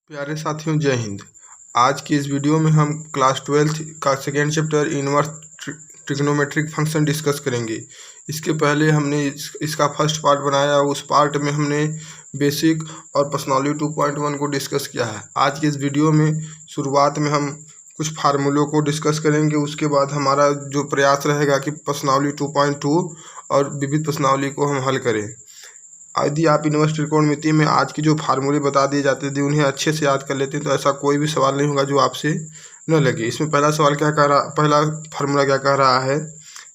प्यारे साथियों, जय हिंद। आज की इस वीडियो में हम क्लास 12th का second chapter inverse trigonometric function discuss करेंगे। इसके पहले हमने इसका फर्स्ट पार्ट बनाया, उस पार्ट में हमने बेसिक और पर्सनॉलिटी 2.1 को डिस्कस किया है। आज की इस वीडियो में शुरुआत में हम कुछ फार्मूलों को डिस्कस करेंगे, उसके बाद हमारा जो प्रयास रहेगा कि पर्सनॉलिटी 2.2 और विविध प्रश्नावली को हम हल करें। यदि आप इनवर्स त्रिकोणमिति में आज की जो फार्मूले बता दिए जाते थे उन्हें अच्छे से याद कर लेते हैं तो ऐसा कोई भी सवाल नहीं होगा जो आपसे न लगे। इसमें पहला सवाल क्या कह रहा, पहला फार्मूला क्या कह रहा है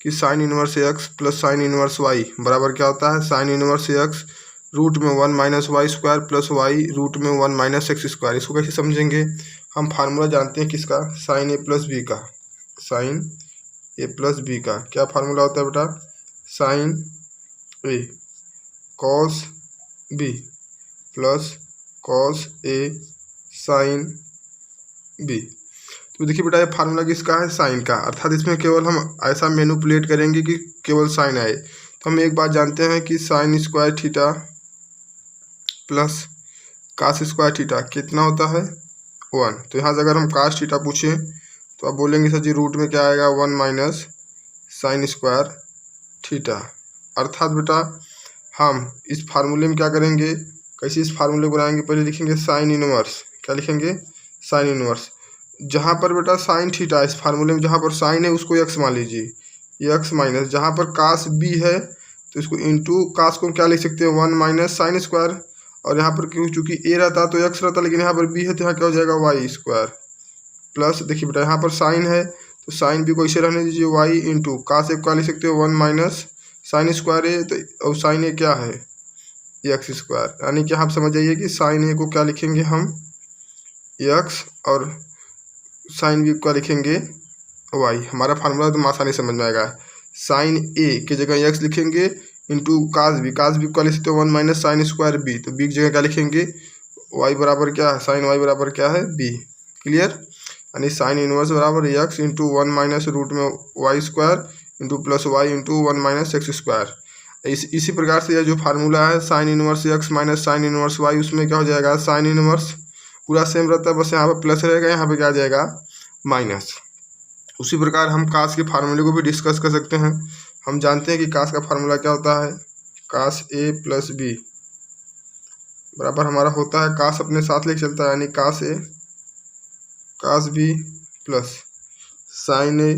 कि sine inverse x plus sine inverse y बराबर क्या होता है, साइन इनवर्स एक्स रूट में 1 minus y square plus y root में 1 माइनस एक्स स्क्वायर। इसको कैसे समझेंगे, हम फार्मूला जानते हैं किसका, साइन ए प्लस बी का। साइन ए प्लस बी का क्या फार्मूला होता है बेटा, sign A cos B plus cos A sine B. तो देखिए बेटा, ये फार्मूला किसका है, साइन का, अर्थात इसमें केवल हम ऐसा मैनिपुलेट करेंगे कि केवल साइन आए। तो हम एक बात जानते हैं कि sine square theta plus cos square theta कितना होता है, 1। तो यहाँ से अगर हम कास थीटा पूछें तो आप बोलेंगे सर जी रूट में क्या आएगा, 1 माइनस साइन स्क्वायर थीटा। अर्थात बेटा हम इस फार्मूले में क्या करेंगे, कैसे इस फार्मूले को बनाएंगे, पहले लिखेंगे साइन इनवर्स। क्या लिखेंगे, साइन इनवर्स। जहाँ पर बेटा साइन थीटा इस फार्मूले में, जहाँ पर साइन है उसको एक्स मान लीजिए, एक्स माइनस जहाँ पर कास बी है तो इसको इंटू कास को क्या लिख सकते हैं, 1 माइनस साइन स्क्वायर। और यहाँ पर क्यों, चूँकि ए रहता तो एक्स रहता, लेकिन यहाँ पर बी है तो यहाँ क्या हो जाएगा, वाई स्क्वायर प्लस, देखिए बेटा यहाँ पर साइन है तो साइन बी को इसे रहने दीजिए, वाई इंटू कास ए क्या लिख सकते हो, 1 माइनस साइन स्क्वायर ए, तो और साइन ए क्या है, एक्स स्क्वायर। यानी कि आप समझ जाइए कि साइन ए को क्या लिखेंगे हम, एक्स, और साइन बी को क्या लिखेंगे, वाई। हमारा फार्मूला तो आसानी समझ में आएगा। साइन ए की जगह एक्स लिखेंगे इंटू कास बी को क्या लिख सकते हो, 1 माइनस साइन स्क्वायर बी, तो बी की जगह क्या लिखेंगे, वाई बराबर क्या है, साइन वाई बराबर क्या है, बी। क्लियर। यानी साइन इनवर्स बराबर एक्स इंटू 1 माइनस रूट में y square into plus y into 1 minus x square. इसी प्रकार से यह जो फार्मूला है sine inverse x minus sine inverse y, उसमें क्या हो जाएगा, साइन इनवर्स पूरा सेम रहता है, बस यहाँ पे प्लस रहेगा, यहाँ पे क्या आ जाएगा, माइनस। उसी प्रकार हम कास के फार्मूले को भी डिस्कस कर सकते हैं। हम जानते हैं कि कास का फार्मूला क्या होता है, कास ए प्लस बी बराबर हमारा होता है, कास अपने साथ लेके चलता है, यानी कास ए कास बी प्लस साइन ए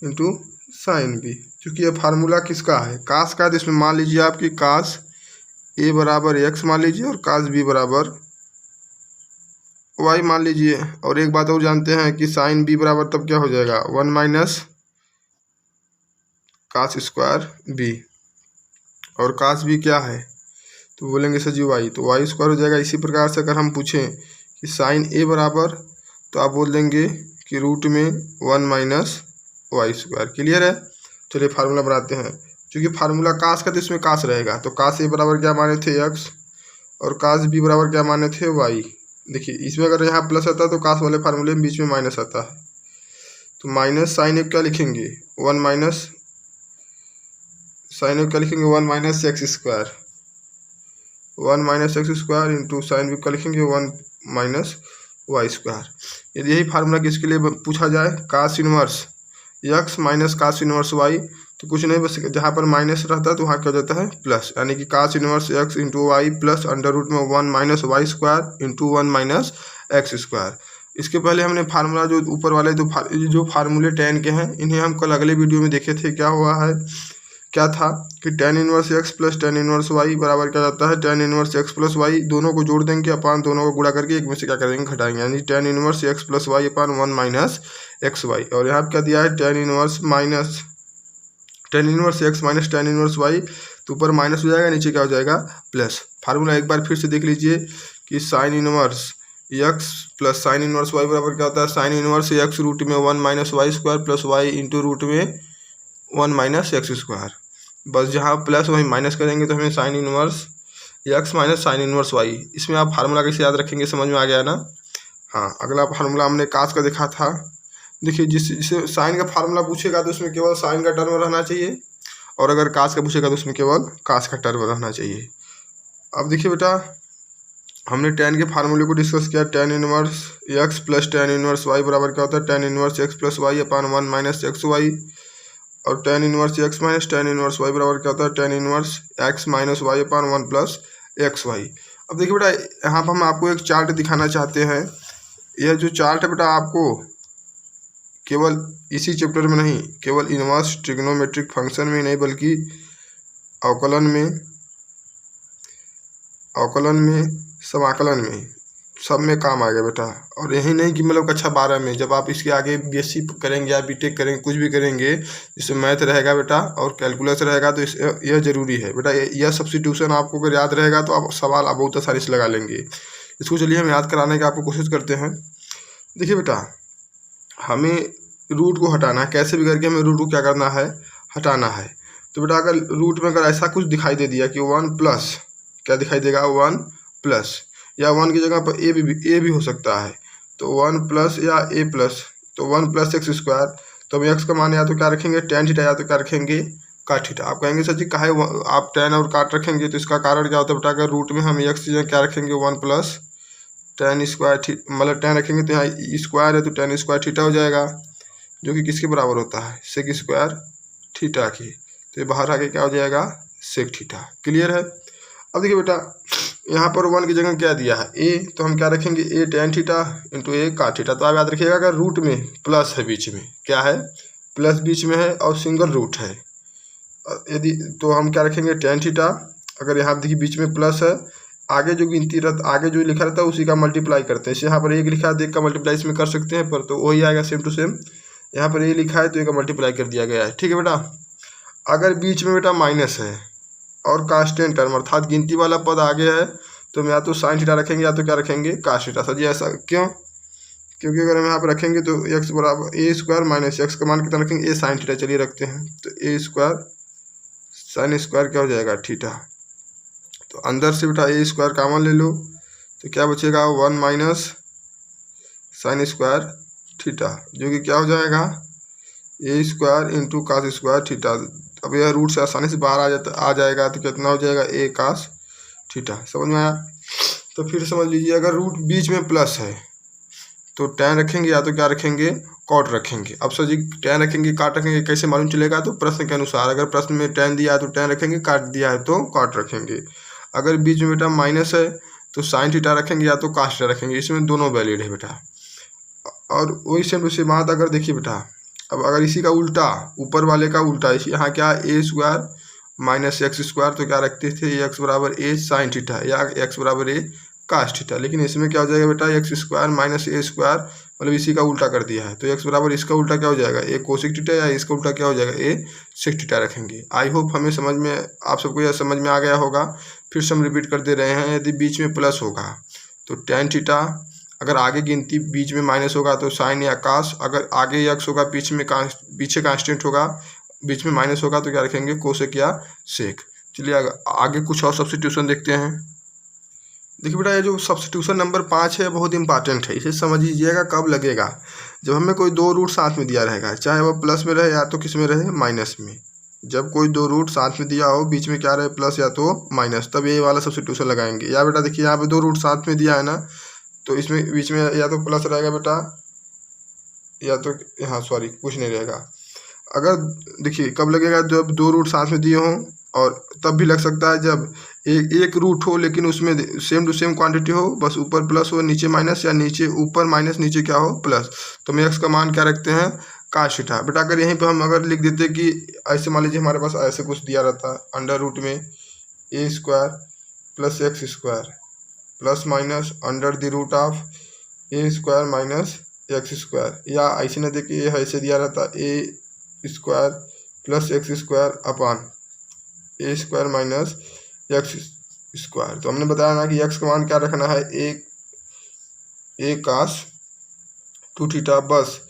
इंटू साइन बी। क्योंकि ये फार्मूला किसका है, कास का है, तो इसमें मान लीजिए आपकी कास ए बराबर एक्स मान लीजिए और कास बी बराबर वाई मान लीजिए। और एक बात और जानते हैं कि साइन बी बराबर तब क्या हो जाएगा, 1 माइनस कास स्क्वायर बी, और कास बी क्या है, तो बोलेंगे सर जी वाई, तो वाई स्क्वायर हो जाएगा। इसी प्रकार से अगर हम पूछें कि साइन ए बराबर, तो आप बोल देंगे कि रूट में 1 माइनस वाई स्क्वायर। क्लियर है। चलिए फार्मूला बनाते हैं। क्योंकि फार्मूला कास का तो इसमें कास रहेगा, तो कास ए बराबर क्या माने थे, एक्स, और कास बी बराबर क्या माने थे, वाई। देखिए इसमें अगर यहाँ प्लस आता तो कास वाले फार्मूले में बीच में माइनस आता है, तो माइनस साइन ए क्या लिखेंगे, 1 माइनस साइन ए क्या लिखेंगे, 1 minus x square, 1 minus x square into sine b क्या लिखेंगे, 1 माइनस वाई स्क्वायर। यदि यही फार्मूला किसके लिए पूछा जाए, cos inverse x minus cos inverse Y, तो कुछ नहीं, बस जहाँ पर माइनस रहता है तो वहाँ क्या हो जाता है, प्लस। यानी कि cos inverse x into y plus under root में 1 minus y square into 1 minus x square. इसके पहले हमने फार्मूला जो ऊपर वाले जो फार्मूले tan के हैं, इन्हें हम कल अगले वीडियो में देखे थे। क्या हुआ है, क्या था कि tan inverse x plus tan inverse y बराबर क्या जाता है, tan inverse x plus y, दोनों को जोड़ देंगे अपान दोनों को गुणा करके एक में से क्या करेंगे, घटाएंगे, यानी tan inverse x plus y upon 1 minus x y. और यहाँ क्या दिया है, tan inverse x minus tan inverse Y, तो ऊपर माइनस हो जाएगा, नीचे क्या हो जाएगा, प्लस। फार्मूला एक बार फिर से देख लीजिए कि sine inverse x plus sine inverse y बराबर क्या होता है, साइन इनवर्स एक्स रूट में 1 minus y square plus y इंटू रूट में 1 माइनस एक्स स्क्वायर। बस जहाँ प्लस वहीं माइनस करेंगे तो हमें sine inverse x minus sine inverse y. इसमें आप फार्मूला कैसे याद रखेंगे, समझ में आ गया ना। हाँ, अगला फार्मूला हमने कास का देखा था। देखिए जिससे साइन का फार्मूला पूछेगा तो उसमें केवल साइन का टर्म रहना चाहिए, और अगर कास का पूछेगा तो उसमें केवल कास का टर्म रहना चाहिए। अब देखिए बेटा, हमने tan के फार्मूले को डिस्कस किया। tan inverse x plus tan inverse y बराबर क्या होता है, tan inverse x plus y upon 1 minus x y. और tan inverse x minus tan inverse y बराबर क्या होता है, tan inverse x minus y upon 1 plus x y. अब देखिए बेटा, यहाँ पर हम आपको एक चार्ट दिखाना चाहते हैं। यह जो चार्ट है बेटा, आपको केवल इसी चैप्टर में नहीं, केवल इनवर्स ट्रिग्नोमेट्रिक फंक्शन में नहीं, बल्कि अवकलन में समाकलन में सब में काम आएगा बेटा। और यही नहीं कि मतलब कक्षा 12 में, जब आप इसके आगे बीएससी करेंगे या बीटेक करेंगे, कुछ भी करेंगे, जिसमें मैथ रहेगा बेटा और कैलकुलस रहेगा, तो यह जरूरी है बेटा। यह सब्स्टिट्यूशन आपको अगर याद रहेगा तो आप सवाल आप बहुत आसानी से लगा लेंगे इसको। चलिए हम याद कराने का आपको कोशिश करते हैं। देखिए बेटा, हमें रूट को हटाना है, कैसे भी करके हमें रूट को क्या करना है, हटाना है। तो बेटा अगर रूट में अगर ऐसा कुछ दिखाई दे दिया कि 1 प्लस, क्या दिखाई देगा, 1 प्लस, या 1 की जगह पर ए भी हो सकता है, तो 1 प्लस या ए प्लस, तो 1 प्लस एक्स स्क्वायर। तो हम एक्स का मान या तो क्या रखेंगे, tan थीटा, या तो क्या रखेंगे, काट थीटा। आप कहेंगे सर जी काहे आप tan और काट रखेंगे, तो इसका कारण क्या होता है बेटा, अगर रूट में हम एक्स की जगह क्या रखेंगे, 1 प्लस tan स्क्वायर, मतलब tan रखेंगे तो यहाँ स्क्वायर है तो tan स्क्वायर थीटा हो जाएगा, जो कि किसके बराबर होता है, सेक स्क्वायर थीटा की। तो ये बाहर आके क्या हो जाएगा, सेक थीटा। क्लियर है। अब देखिए बेटा, यहाँ पर 1 की जगह क्या दिया है, ए, तो हम क्या रखेंगे, ए tan थीटा इंटू ए काट थीटा। तो आप याद रखिएगा, अगर रूट में प्लस है, बीच में क्या है, प्लस बीच में है और सिंगल रूट है, यदि तो हम क्या रखेंगे, tan थीटा। अगर यहाँ देखिए बीच में प्लस है, आगे जो गिनती रहता, आगे जो लिखा रहता है उसी का मल्टीप्लाई करते हैं। जैसे यहाँ पर एक लिखा है तो एक का मल्टीप्लाई इसमें कर सकते हैं, पर तो वही आएगा सेम टू सेम। यहाँ पर ए लिखा है तो एक का मल्टीप्लाई कर दिया गया है। ठीक है बेटा। अगर बीच में बेटा माइनस है और कांस्टेंट टर्म अर्थात गिनती वाला पद आगे है, तो हम या तो साइन थीटा रखेंगे या तो क्या रखेंगे, कास थीटा। सर जी ऐसा क्यों, क्योंकि अगर हम यहाँ पर रखेंगे तो एक्स बराबर ए स्क्वायर माइनस एक्स का मान कितना रखेंगे, ए साइन थीटा। चलिए रखते हैं, तो ए स्क्वायर साइन स्क्वायर क्या हो जाएगा, थीटा। तो अंदर से बेटा ए स्क्वायर कॉमन ले लो, तो क्या बचेगा, 1 माइनस साइन स्क्वायर थीटा, जो कि क्या हो जाएगा, A square into cos square theta. अब यह रूट से आसानी से बाहर आ जाएगा, तो कितना हो जाएगा, ए कास थीटा। समझ में आया। तो फिर समझ लीजिए, अगर रूट बीच में प्लस है तो tan रखेंगे या तो क्या रखेंगे, कॉट रखेंगे। अब सर जी tan रखेंगे काट रखेंगे कैसे मालूम चलेगा, तो प्रश्न के अनुसार, अगर प्रश्न में tan दिया है तो tan रखेंगे, काट दिया है तो कॉट रखेंगे। अगर बीच में बेटा माइनस है तो साइन थीटा रखेंगे या तो कास थीटा रखेंगे, इसमें दोनों वैलिड है बेटा। और वही सेम टू सेम बात अगर देखिए बेटा, अब अगर इसी का उल्टा, ऊपर वाले का उल्टा, इसी यहाँ क्या ए स्क्वायर माइनस एक्स स्क्वायर, तो क्या रखते थे, एक्स बराबर ए साइन थीटा या एक्स बराबर ए कास थीटा। लेकिन इसमें क्या हो जाएगा बेटा, एक्स स्क्वायर माइनस ए स्क्वायर, मतलब इसी का उल्टा कर दिया है, तो एक्स बराबर इसका उल्टा क्या हो जाएगा, ए कोसिक थीटा, या इसका उल्टा क्या हो जाएगा, ए सेक थीटा रखेंगे। आई होप हमें समझ में, आप सबको यह समझ में आ गया होगा। फिर से हम रिपीट कर दे रहे हैं, यदि बीच में प्लस होगा तो tan थीटा, अगर आगे गिनती बीच में माइनस होगा तो साइन या कास, अगर आगे एक्स होगा पीछे कांस्टेंट होगा, बीच में माइनस होगा तो क्या रखेंगे, कोसेक या सेक। चलिए आगे कुछ और सब्स्टिट्यूशन देखते हैं। देखिए बेटा, ये जो सब्स्टिट्यूशन नंबर 5 है बहुत इंपॉर्टेंट है, इसे समझ लीजिएगा कब लगेगा, जब हमें कोई दो रूट साथ में दिया रहेगा, चाहे वह प्लस में रहे या तो किस में रहे, माइनस में। जब कोई दो रूट साथ में दिया हो, बीच में क्या रहे, प्लस या तो माइनस, तब ये वाला सब्स्टिट्यूशन लगाएंगे। या बेटा देखिए, यहाँ पे दो रूट साथ में दिया है ना, तो इसमें बीच में या तो प्लस रहेगा बेटा, या तो यहाँ सॉरी कुछ नहीं रहेगा। अगर देखिए कब लगेगा, जब दो रूट साथ में दिए हों, और तब भी लग सकता है जब एक रूट हो लेकिन उसमें सेम टू सेम क्वांटिटी हो, बस ऊपर प्लस हो नीचे माइनस, या नीचे ऊपर माइनस नीचे क्या हो, प्लस। तो हम एक्स का मान क्या रखते हैं, कास थीटा। बेटा अगर यहीं पे हम अगर लिख देते कि ऐसे, मान लीजिए हमारे पास ऐसे कुछ दिया रहता है, अंडर रूट में A square plus x square plus minus under the root of A square minus x square, या ऐसे न देखिए ऐसे दिया रहता, A square plus x square upon A square minus x square. तो हमने बताया ना कि एक्स का मान क्या रखना है, ए कास 2 थीटा। बस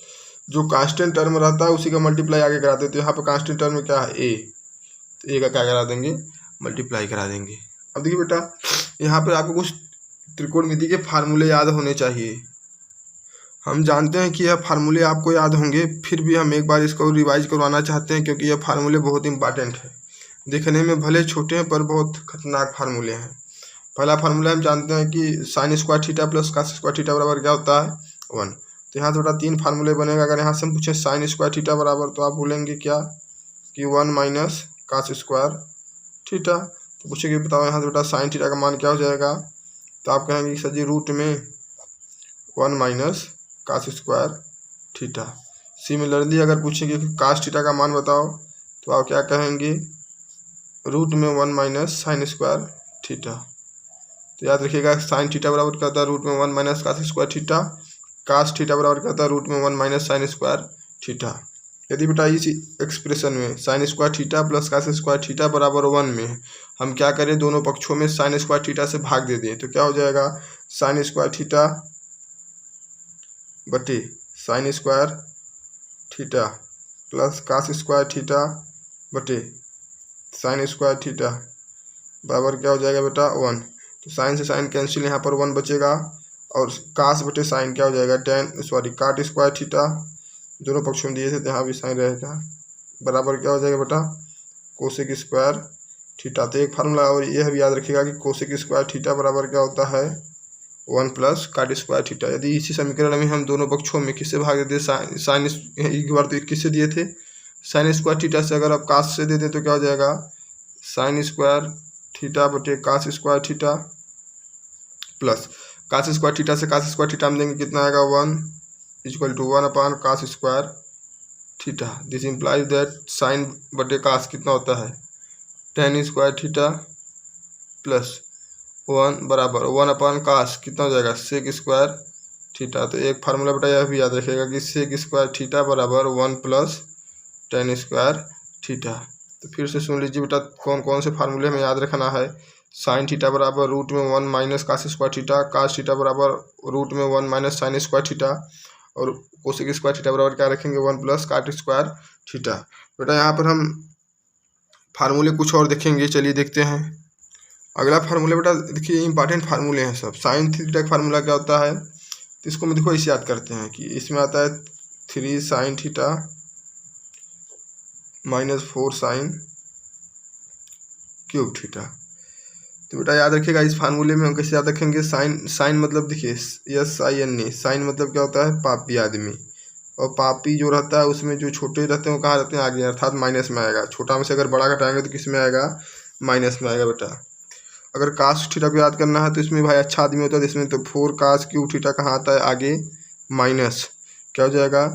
जो कांस्टेंट टर्म रहता है उसी का मल्टीप्लाई आगे करा देते हैं। यहाँ पर कांस्टेंट टर्म में क्या है, ए, तो ए का क्या करा देंगे, मल्टीप्लाई करा देंगे। अब देखिए बेटा, यहाँ पर आपको कुछ त्रिकोणमिति के फार्मूले याद होने चाहिए। हम जानते हैं कि यह फार्मूले आपको याद होंगे, फिर भी हम एक बार इसको रिवाइज करवाना चाहते हैं, क्योंकि यह फार्मूले बहुत इंपॉर्टेंट है। देखने में भले छोटे हैं पर बहुत खतरनाक फार्मूले हैं। पहला फार्मूला हम जानते हैं कि sine square theta plus cos square theta बराबर क्या होता है 1। तो यहाँ थोड़ा 3 फार्मूले बनेगा। अगर यहाँ से हम पूछे साइन स्क्वायर थीटा बराबर, तो आप बोलेंगे क्या कि 1 माइनस कास स्क्वायर थीटा। तो पूछेंगे बताओ यहाँ से बेटा साइन थीटा का मान क्या हो जाएगा, तो आप कहेंगे कि सर जी रूट में 1 minus cos square theta. Similarly अगर पूछेंगे कि कास थीटा का मान बताओ, तो आप क्या कहेंगे रूट में 1 माइनस साइन स्क्वायर थीटा। तो याद रखिएगा साइन थीटा बराबर क्या होता है रूट में 1 minus cos square theta. Cos theta बराबर क्या होता है रूट में 1 माइनस साइन स्क्वायर थीटा। यदि बेटा इस एक्सप्रेशन में sine square theta plus cos square theta बराबर 1 में हम क्या करें, दोनों पक्षों में साइन स्क्वायर थीटा से भाग दे दें, तो क्या हो जाएगा साइन स्क्वायर थीटा बटे sine square theta plus cos square theta बटे साइन स्क्वायर थीटा बराबर क्या हो जाएगा बेटा 1। तो साइन से साइन कैंसिल, यहाँ पर 1 बचेगा और कास बटे साइन क्या हो जाएगा काट स्क्वायर थीटा, दोनों पक्षों में दिए थे तो यहाँ भी साइन रहेगा, बराबर क्या हो जाएगा बेटा कोसेक स्क्वायर थीटा। तो एक फार्मूला और यह भी याद रखिएगा कि कोसेक स्क्वायर थीटा बराबर क्या होता है 1 प्लस काट स्क्वायर थीटा। यदि इसी समीकरण में हम दोनों पक्षों में किससे भाग देते साइन एक बार तो किससे दिए थे साइन स्क्वायर थीटा से, अगर आप कास से दे दें तो क्या हो जाएगा साइन स्क्वायर थीटा बटे cos square theta plus cos square theta से कास स्क्वायर थीटा में देंगे कितना आएगा 1 equal to 1 upon cos square theta. This implies that sine बटे कास कितना होता है tan स्क्वायर थीटा प्लस 1 बराबर 1 अपॉन कास कितना हो जाएगा सेक स्क्वायर थीटा। तो एक फार्मूला बेटा यह भी याद रखिएगा कि सेक स्क्वायर थीटा बराबर 1 प्लस tan स्क्वायर थीटा। तो फिर से सुन लीजिए बेटा कौन कौन से फार्मूले में याद रखना है। साइन थीटा बराबर रूट में 1 minus cos square theta, cos theta बराबर रूट में 1 माइनस साइन स्क्वायर थीटा, और कोसेक स्क्वायर थीटा बराबर क्या रखेंगे 1 प्लस काट स्क्वायर थीटा। बेटा यहाँ पर हम फार्मूले कुछ और देखेंगे, चलिए देखते हैं। अगला फार्मूला बेटा देखिए इंपॉर्टेंट फार्मूले हैं सब। साइन थीटा का फार्मूला क्या होता है, तो इसको हम देखो इसे याद करते हैं कि इसमें आता है 3 sine theta minus 4 sine cube theta. तो बेटा याद रखिएगा इस फार्मूले में हम कैसे याद रखेंगे, साइन मतलब देखिए SIN, साइन मतलब क्या होता है पापी आदमी, और पापी जो रहता है उसमें जो छोटे रहते हैं वो कहाँ रहते हैं आगे, अर्थात माइनस में आएगा। छोटा में से अगर बड़ा घटाएंगे तो किस में आएगा माइनस में आएगा बेटा। अगर कास थीटा को याद करना है तो इसमें भाई अच्छा आदमी होता है, इसमें तो 4 कास क्यूब थीटा कहाँ आता है आगे माइनस क्या हो जाएगा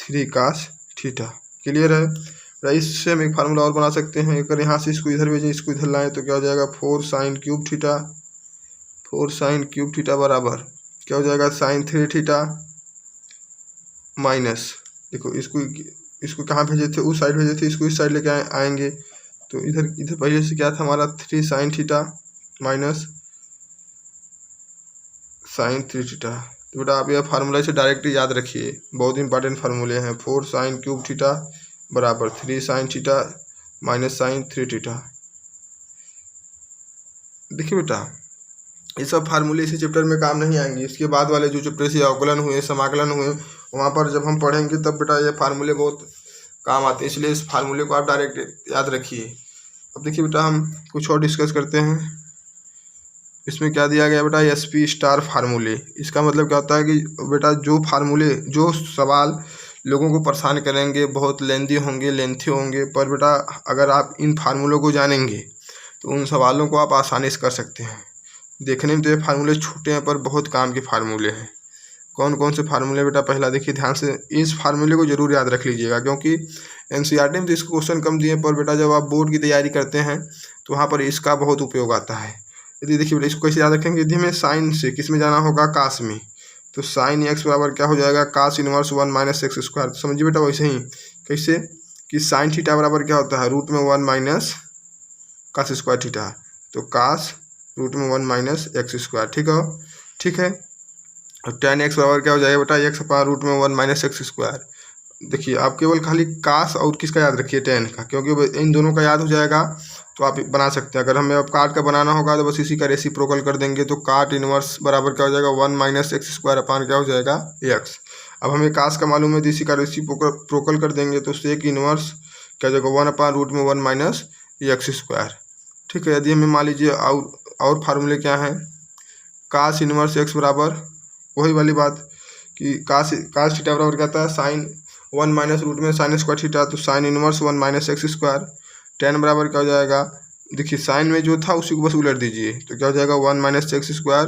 3 कास थीटा। क्लियर है। इससे हम एक फार्मूला और बना सकते हैं, अगर यहाँ से इसको इधर भेजें इसको इधर लाएं तो क्या हो जाएगा 4 sine cube theta, 4 sine cube theta बराबर क्या हो जाएगा साइन 3 थीटा माइनस, देखो इसको कहाँ भेजे थे उस साइड भेजे थे, इसको इस साइड लेके आएंगे तो इधर पहले से क्या था हमारा 3 sine theta minus sine 3 theta. तो बेटा आप यह फार्मूला इसे डायरेक्ट याद रखिए, बहुत इंपॉर्टेंट फार्मूले हैं। 4 साइन क्यूब थीटा बराबर 3 sine theta minus sine 3 theta. देखिए बेटा ये सब फार्मूले इसी चैप्टर में काम नहीं आएंगे, इसके बाद वाले जो चैप्टर से अवकलन हुए समाकलन हुए वहाँ पर जब हम पढ़ेंगे तब बेटा ये फार्मूले बहुत काम आते हैं, इसलिए इस फार्मूले को आप डायरेक्ट याद रखिए। अब देखिए बेटा हम कुछ और डिस्कस करते हैं। इसमें क्या दिया गया बेटा SP स्टार फार्मूले। इसका मतलब क्या होता है कि बेटा जो फार्मूले जो सवाल लोगों को परेशान करेंगे बहुत लेंथी होंगे, पर बेटा अगर आप इन फार्मूलों को जानेंगे तो उन सवालों को आप आसानी से कर सकते हैं। देखने में तो ये फार्मूले छोटे हैं पर बहुत काम के फार्मूले हैं। कौन कौन से फार्मूले बेटा पहला देखिए ध्यान से, इस फार्मूले को जरूर याद रख लीजिएगा क्योंकि NCERT में तो इसको क्वेश्चन कम दिए, पर बेटा जब आप बोर्ड की तैयारी करते हैं तो वहाँ पर इसका बहुत उपयोग आता है। यदि देखिए बेटा इसको कैसे याद रखेंगे, यदि हमें साइन से किस में जाना होगा कास में, तो साइन x बराबर क्या हो जाएगा cos inverse 1 minus x square. तो समझिए बेटा वैसे ही कैसे कि साइन थीटा बराबर क्या होता है रूट में 1 माइनस कास स्क्वायर थीटा, तो कास रूट में 1 माइनस एक्स स्क्वायर। ठीक है। और tan x बराबर क्या हो जाएगा बेटा x अपॉन रूट में 1 माइनस एक्स स्क्वायर। देखिए आप केवल खाली कास और किसका याद रखिए tan का, क्योंकि इन दोनों का याद हो जाएगा तो आप बना सकते हैं। अगर हमें अब काट का बनाना होगा तो बस इसी का रेसिप्रोकल कर देंगे, तो काट इनवर्स बराबर क्या हो जाएगा 1 माइनस एक्स स्क्वायर अपॉन क्या हो जाएगा x। अब हमें कास का मालूम है तो इसी का रेसिप्रोकल कर देंगे तो सेक इनवर्स क्या हो जाएगा 1 अपॉन रूट में 1 माइनस एक्स स्क्वायर। ठीक है। यदि हमें मान लीजिए और फार्मूले क्या हैं, कास इनवर्स एक्स बराबर वही वाली बात कि कास थीटा बराबर क्या था, साइन 1 माइनस रूट में साइन स्क्वायर थीटा, तो sine inverse 1 minus x square. Ten बराबर क्या हो जाएगा, देखिए साइन में जो था उसी को बस उलट दीजिए, तो क्या हो जाएगा 1 माइनस एक्स स्क्वायर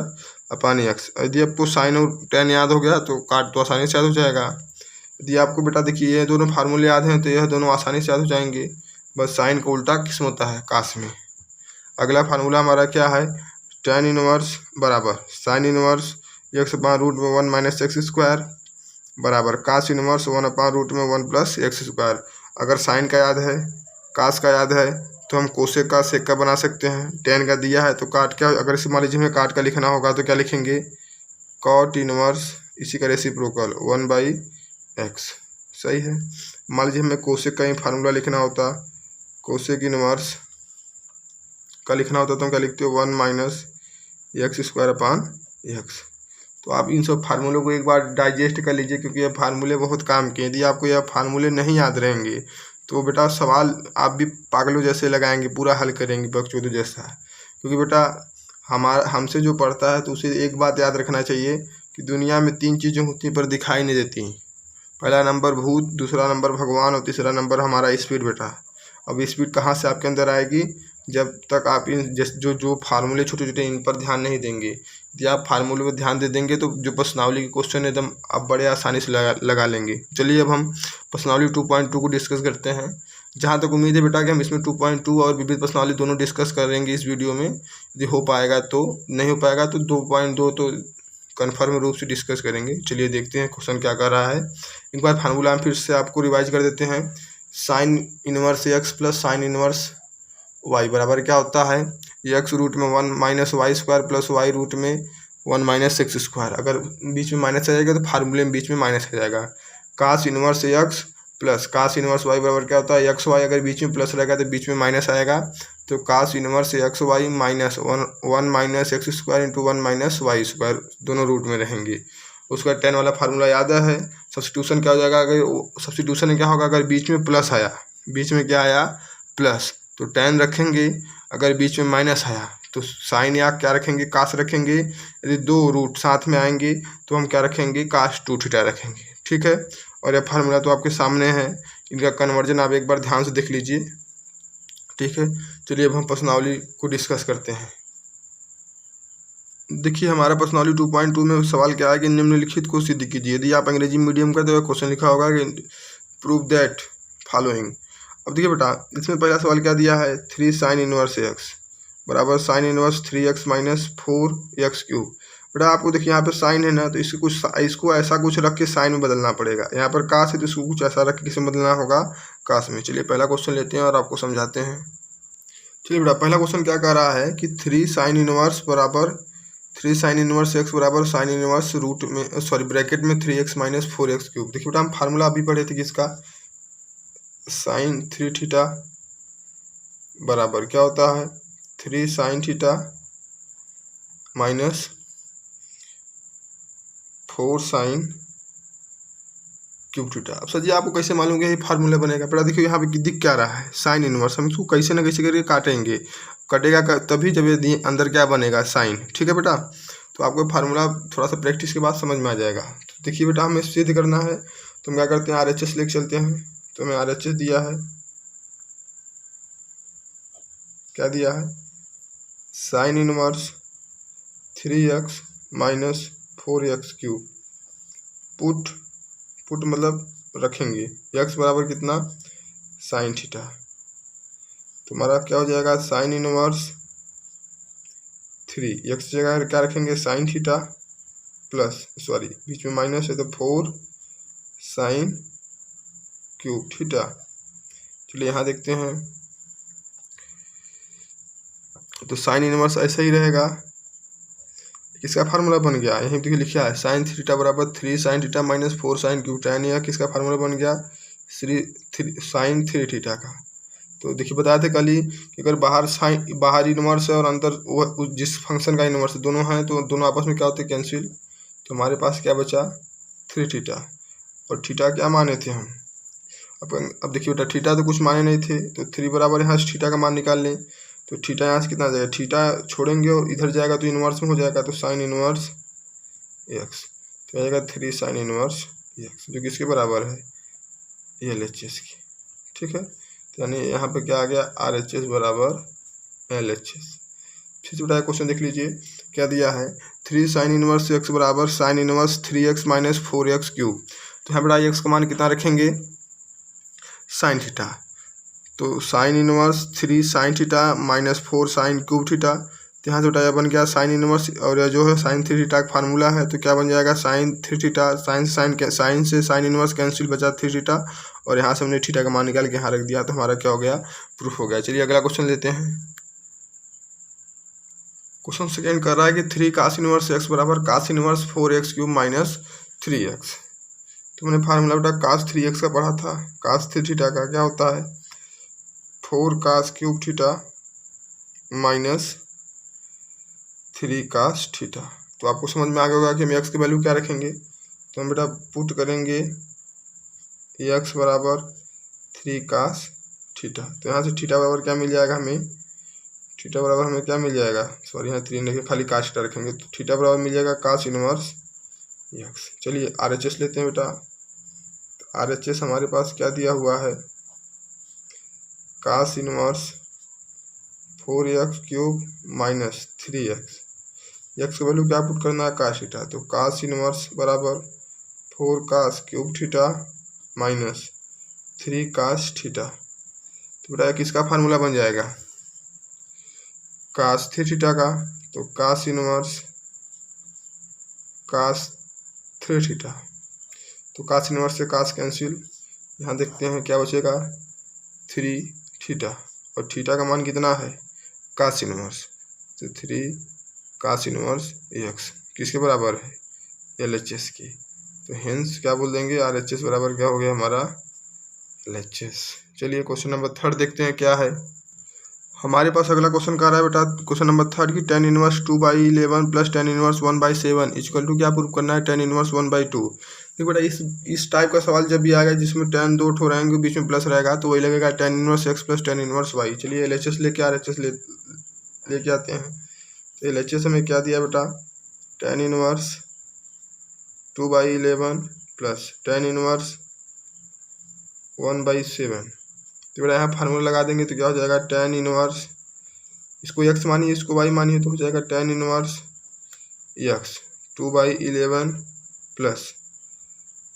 अपान एक्स। यदि आपको साइन और टेन याद हो गया तो काट तो आसानी से याद हो जाएगा। यदि आपको बेटा देखिए ये दोनों फार्मूले याद हैं तो यह दोनों आसानी से याद हो जाएंगे, बस साइन का उल्टा किस्म होता है कास में। अगला फार्मूला हमारा क्या है, टेन इनवर्स बराबर sine inverse x upon root में 1 माइनस एक्स स्क्वायर बराबर कास इनवर्स 1 अपान रूट में 1 प्लस एक्स स्क्वायर। अगर साइन का याद है, कास का याद है, तो हम कोसेक का सेक का बना सकते हैं। टेन का दिया है तो काट का, अगर इसे मान लीजिए हमें काट का लिखना होगा तो क्या लिखेंगे, कॉट इनवर्स इसी का रेसिप्रोकल 1/x। सही है। मान लीजिए हमें कोसेक का ही फार्मूला लिखना होता, कोसेक इनवर्स का लिखना होता तो हम क्या लिखते हो, 1 माइनस एक्स स्क्वायर अपान एक्स। तो आप इन सब फार्मूलों को एक बार डाइजेस्ट कर लीजिए, क्योंकि ये फार्मूले बहुत काम के। यदि आपको यह फार्मूले नहीं याद रहेंगे तो बेटा सवाल आप भी पागलों जैसे लगाएंगे, पूरा हल करेंगे बकचोदों जैसा। क्योंकि बेटा हमसे जो पढ़ता है तो उसे एक बात याद रखना चाहिए कि दुनिया में 3 चीज़ें होती पर दिखाई नहीं देती। पहला नंबर भूत, दूसरा नंबर भगवान और तीसरा नंबर हमारा स्पीड बेटा। अब स्पीड कहाँ से आपके अंदर आएगी, जब तक आप इन जो फार्मूले छोटे छोटे इन पर ध्यान नहीं देंगे। यदि आप फार्मूले पर ध्यान दे देंगे तो जो प्रश्नावली के क्वेश्चन एकदम आप बड़े आसानी से लगा लेंगे। चलिए अब हम प्रश्नावली 2.2 को डिस्कस करते हैं। जहाँ तक उम्मीद है बेटा कि हम इसमें 2.2 और विविध प्रश्नावली दोनों डिस्कस करेंगे इस वीडियो में। यदि हो पाएगा तो, नहीं हो पाएगा तो 2.2 तो कन्फर्म रूप से डिस्कस करेंगे। चलिए देखते हैं क्वेश्चन क्या कर रहा है। एक बार फार्मूला हम फिर से आपको रिवाइज कर देते हैं। Sine inverse x plus sine inverse y बराबर क्या होता है, एक्स रूट में 1 minus y square plus y root में 1 माइनस एक्स स्क्वायर। अगर बीच में माइनस आ जाएगा तो फार्मूले में बीच में माइनस आ जाएगा। Cos inverse x plus cos inverse y बराबर क्या होता है, एक्स वाई अगर बीच में प्लस रहेगा तो बीच में माइनस आएगा, तो cos inverse x y minus 1 minus x square into 1 minus y square दोनों रूट में रहेंगे। उसका टेन वाला फार्मूला याद है। सब्स्टिट्यूशन क्या हो जाएगा, अगर सब्स्टिट्यूशन में क्या होगा, अगर बीच में प्लस आया, बीच में क्या आया प्लस, तो टेन रखेंगे। अगर बीच में माइनस आया तो साइन या क्या रखेंगे, कास रखेंगे। यदि 2 रूट साथ में आएंगे तो हम क्या रखेंगे, कास 2 थीटा रखेंगे। ठीक है। और यह फार्मूला तो आपके सामने है, इनका कन्वर्जन आप एक बार ध्यान से देख लीजिए। ठीक है। चलिए अब हम प्रश्नावली को डिस्कस करते हैं। देखिए हमारा प्रश्नावली 2.2 में सवाल क्या है कि निम्नलिखित को सिद्ध कीजिए। यदि आप अंग्रेजी मीडियम का तो क्वेश्चन लिखा होगा कि प्रूव दैट फॉलोइंग। अब देखिए बेटा इसमें पहला सवाल क्या दिया है, 3 साइन इनवर्स एक्स बराबर sine inverse 3x minus 4x cube. बेटा आपको देखिए यहाँ पे साइन है ना, तो इसको ऐसा कुछ रख के साइन में बदलना पड़ेगा। यहाँ पर कास है तो इसको कुछ ऐसा रख के किसे बदलना होगा, कास में। चलिए पहला क्वेश्चन लेते हैं और आपको समझाते हैं। चलिए बेटा पहला क्वेश्चन क्या कह रहा है कि 3 साइन इनवर्स बराबर 3 साइन इनवर्स एक्स बराबर साइन इनवर्स रूट में सॉरी ब्रैकेट में 3x माइनस 4x क्यूब। देखिए बेटा हम फार्मूला अभी पढ़े थे किसका, साइन 3 थीटा बराबर क्या होता है, 3 sine theta minus 4 sine cube theta. अब सर जी आपको कैसे मालूम कि ये फार्मूला बनेगा, बेटा देखिए यहाँ पे दिख क्या रहा है, साइन इनवर्स। हम इसको कैसे ना कैसे करके काटेंगे, कटेगा तभी जब ये अंदर क्या बनेगा, साइन। ठीक है बेटा, तो आपको फार्मूला थोड़ा सा प्रैक्टिस के बाद समझ में आ जाएगा। तो देखिए बेटा हमें सिद्ध करना है तो हम क्या करते हैं, RHS लेके चलते हैं। तो हमें RHS दिया है, क्या दिया है, sine inverse 3x minus 4x cube. Put मतलब रखेंगे, x बराबर कितना, साइन थीटा। तो हमारा क्या हो जाएगा, साइन इनवर्स 3 x जगह क्या रखेंगे, साइन थीटा प्लस सॉरी बीच में माइनस है तो 4 साइन क्यूब थीटा। चलिए यहाँ देखते हैं, तो साइन इनवर्स ऐसा ही रहेगा। किसका फार्मूला बन गया, यहीं पे लिखा है साइन थीटा बराबर 3 sine theta minus 4 sine cube tan। यह किसका फार्मूला बन गया, साइन 3 थीटा का। तो देखिए बताए थे कल ही कि अगर बाहर इनवर्स है और अंदर वो जिस फंक्शन का इनवर्स दोनों हैं तो दोनों आपस में क्या होते हैं, कैंसिल। तो हमारे पास क्या बचा, 3 थीटा। और थीटा क्या माने थे हम, अब देखिए बेटा थीटा तो कुछ माने नहीं थे, तो 3 बराबर यहाँ से थीटा का मान निकाल लें। तो थीटा यहाँ से कितना आ जाएगा, थीटा छोड़ेंगे और इधर जाएगा तो इन्वर्स में हो जाएगा, तो साइन इन्वर्स एक्स, तो आ जाएगा 3 साइन इन्वर्स एक्स, जो किसके बराबर है, LHS की। ठीक है, तो यानी यहाँ पे क्या आ गया, RHS बराबर LHS। फिर से उठाया क्वेश्चन देख लीजिए क्या दिया है, 3 साइन इनवर्स एक्स बराबर sine inverse 3x minus 4x cube. तो यहाँ बड़ा एक्स का मान कितना रखेंगे, साइन थीटा, तो sine inverse 3 sine theta minus 4 sine cube theta. तो यहाँ से उठाया बन गया साइन इनवर्स, और यह जो है साइन 3 थीटा का फार्मूला है, तो क्या बन जाएगा साइन 3 थीटा, साइन से साइन इनवर्स कैंसिल, बचा 3 थीटा, और यहाँ से हमने थीटा का मान निकाल के यहाँ रख दिया, तो हमारा क्या हो गया, प्रूफ हो गया। चलिए अगला क्वेश्चन लेते हैं। क्वेश्चन सेकेंड कर रहा है कि 3 कास इनवर्स एक्स बराबर कास inverse 4x cube minus 3x। तो मैंने फार्मूला बेटा कास 3x का पढ़ा था, कास 3 थीटा का क्या होता है, 4 cos cube theta minus 3 cos theta. तो आपको समझ में आ गया होगा कि हम x की वैल्यू क्या रखेंगे, तो हम बेटा पुट करेंगे x बराबर 3 कास थीटा। तो यहाँ से थीटा बराबर क्या मिल जाएगा हमें, थीटा बराबर हमें क्या मिल जाएगा, सॉरी यहाँ 3 नहीं खाली कास थीटा रखेंगे, तो थीटा बराबर मिल जाएगा कास इनवर्स एक्स। चलिए RHS लेते हैं बेटा, तो RHS हमारे पास क्या दिया हुआ है, cos inverse 4x cube minus 3x, x की वैल्यू क्या पुट करना है, कास थीटा, तो कास इनवर्स बराबर 4 cos cube theta minus 3 cos theta. तो बेटा किसका फार्मूला बन जाएगा, कास 3 थीटा का, तो कास इनवर्स कास 3 थीटा, तो कास इनवर्स से कास कैंसिल, यहाँ देखते हैं क्या बचेगा 3 थीटा, और थीटा का मान कितना है, कास इनवर्स, तो 3 कास इनवर्स एक्स किसके बराबर है, LHS की। तो हेंस क्या बोल देंगे, RHS बराबर क्या हो गया हमारा, LHS। चलिए क्वेश्चन नंबर 3 देखते हैं क्या है। हमारे पास अगला क्वेश्चन कह रहा है बेटा, क्वेश्चन नंबर 3 की tan inverse 2/11 plus tan inverse 1/7 equal to क्या प्रूव करना है, tan इनवर्स 1/2। देखो बेटा इस टाइप का सवाल जब भी आएगा जिसमें tan 2 ठो रहेंगे बीच में प्लस रहेगा, तो वही लगेगा tan inverse x plus tan inverse y। चलिए LHS लेके RHS लेके आते हैं। तो LHS में क्या दिया बेटा, tan inverse 2/11 plus tan inverse 1/7। तो बेटा यहाँ फार्मूला लगा देंगे तो क्या हो जाएगा, tan इनवर्स, इसको x मानिए इसको y मानिए, तो हो जाएगा tan इनवर्स x 2/11 प्लस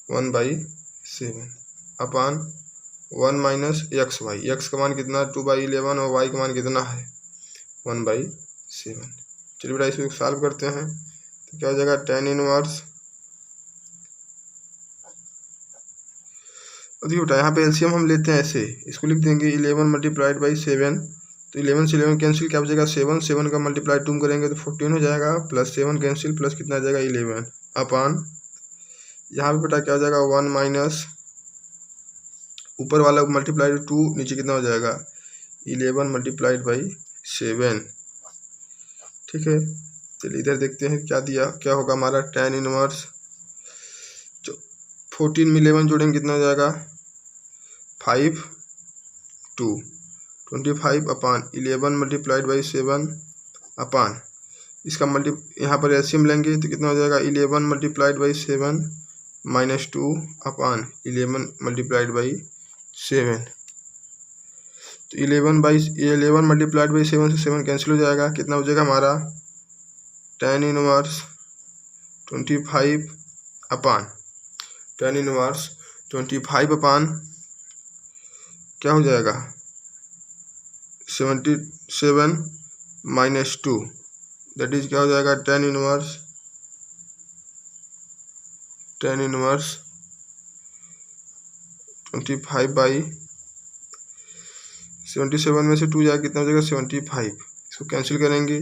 1/7 अपान 1 माइनस एक्स वाई। एक्स का मान कितना 2/11 और y का मान कितना है 1/7। चलिए बेटा इसको सॉल्व करते हैं, तो क्या हो जाएगा tan इनवर्स, देखिए बेटा यहाँ पे एलसीएम हम लेते हैं ऐसे, इसको लिख देंगे 11 मल्टीप्लाइड बाई 7, तो 11 से 11 कैंसिल क्या बचेगा 7, 7 का मल्टीप्लाई 2 करेंगे तो 14 हो जाएगा, प्लस 7 कैंसिल प्लस कितना आ जाएगा 11 अपान, यहाँ पे बेटा क्या हो जाएगा 1 माइनस ऊपर वाला मल्टीप्लाई 2, नीचे कितना हो जाएगा 11 मल्टीप्लाइड बाई 7। ठीक है, चलिए इधर देखते हैं क्या दिया, क्या होगा हमारा tan इनवर्स 14 में 11 जोड़ेंगे कितना हो जाएगा 5 2 25 अपान 11 मल्टीप्लाइड बाई 7 अपान इसका यहाँ पर एलसीएम लेंगे तो कितना हो जाएगा 11 multiplied by 7 minus 2 upon 11 multiplied by 7। तो 11 मल्टीप्लाइड बाई 7 से 7 कैंसिल हो जाएगा, कितना हो जाएगा हमारा tan इनवर्स 25 अपान tan इनवर्स 25 अपान क्या हो जाएगा 77 माइनस 2, दैट इज क्या हो जाएगा tan इनवर्स 25 बाई 77 में से 2 जाएगा कितना हो जाएगा 75, इसको कैंसिल करेंगे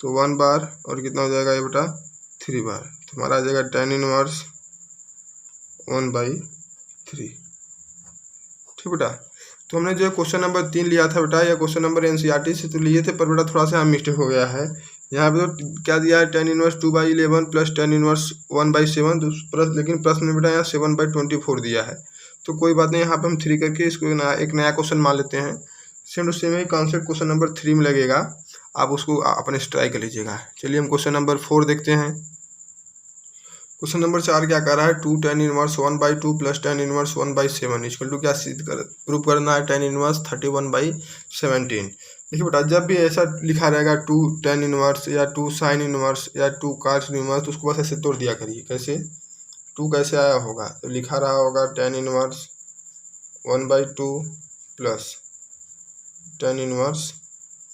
तो 1 बार और कितना हो जाएगा ये बेटा 3 बार, तो हमारा आ जाएगा tan इनवर्स 1/3। ठीक बेटा, तो हमने जो क्वेश्चन नंबर 3 लिया था बेटा, या क्वेश्चन नंबर NCERT से तो लिए थे, पर बेटा थोड़ा सा मिस्टेक हो गया है। यहाँ पे तो क्या दिया है tan inverse 2/11 plus tan inverse 1/7, तो प्लस, लेकिन प्रश्न में बेटा यहाँ 7/24 दिया है। तो कोई बात नहीं, यहाँ पे हम 3 करके इसको एक नया क्वेश्चन मान लेते हैं। सेम टू सेम ही कॉन्सेप्ट क्वेश्चन नंबर 3 में लगेगा, आप उसको अपने से ट्राई कर लीजिएगा। चलिए हम क्वेश्चन नंबर 4 देखते हैं। क्वेश्चन नंबर 4 क्या कर रहा है, 2 tan inverse 1/2 plus tan inverse 1/7 equal to क्या सिद्ध कर प्रूव करना है, tan इनवर्स 31/17। देखिए बेटा, जब भी ऐसा लिखा रहेगा 2 tan इनवर्स या 2 sin इनवर्स या 2 cos इनवर्स, तो उसको बस ऐसे तोड़ दिया करिए। कैसे 2 कैसे आया होगा, तो लिखा रहा होगा tan inverse 1/2 plus tan inverse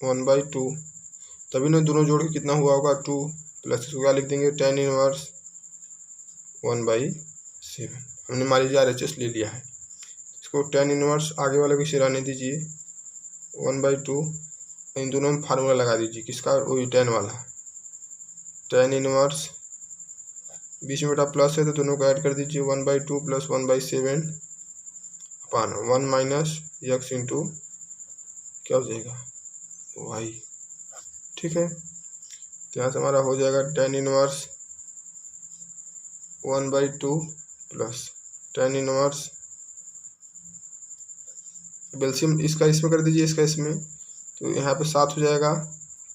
1/2, तभी ना दोनों जोड़ के कितना हुआ होगा 2, प्लस इसको क्या लिख देंगे tan इनवर्स 1/7। हमने मान लीजिए RHS ले लिया है, इसको tan इनवर्स आगे वाले को रहने दीजिए 1/2, इन दोनों में फार्मूला लगा दीजिए किसका, वही tan वाला, tan इनवर्स बीच में बेटा प्लस है तो दोनों को ऐड कर दीजिए 1/2 प्लस 1/7 अपान 1 माइनस x इंटू क्या हो जाएगा y। ठीक है, तो यहाँ से हमारा हो जाएगा tan inverse 1/2 plus tan inverse, बेल्सियम इसका इसमें कर दीजिए, इसका इसमें, तो यहाँ पे 7 हो जाएगा,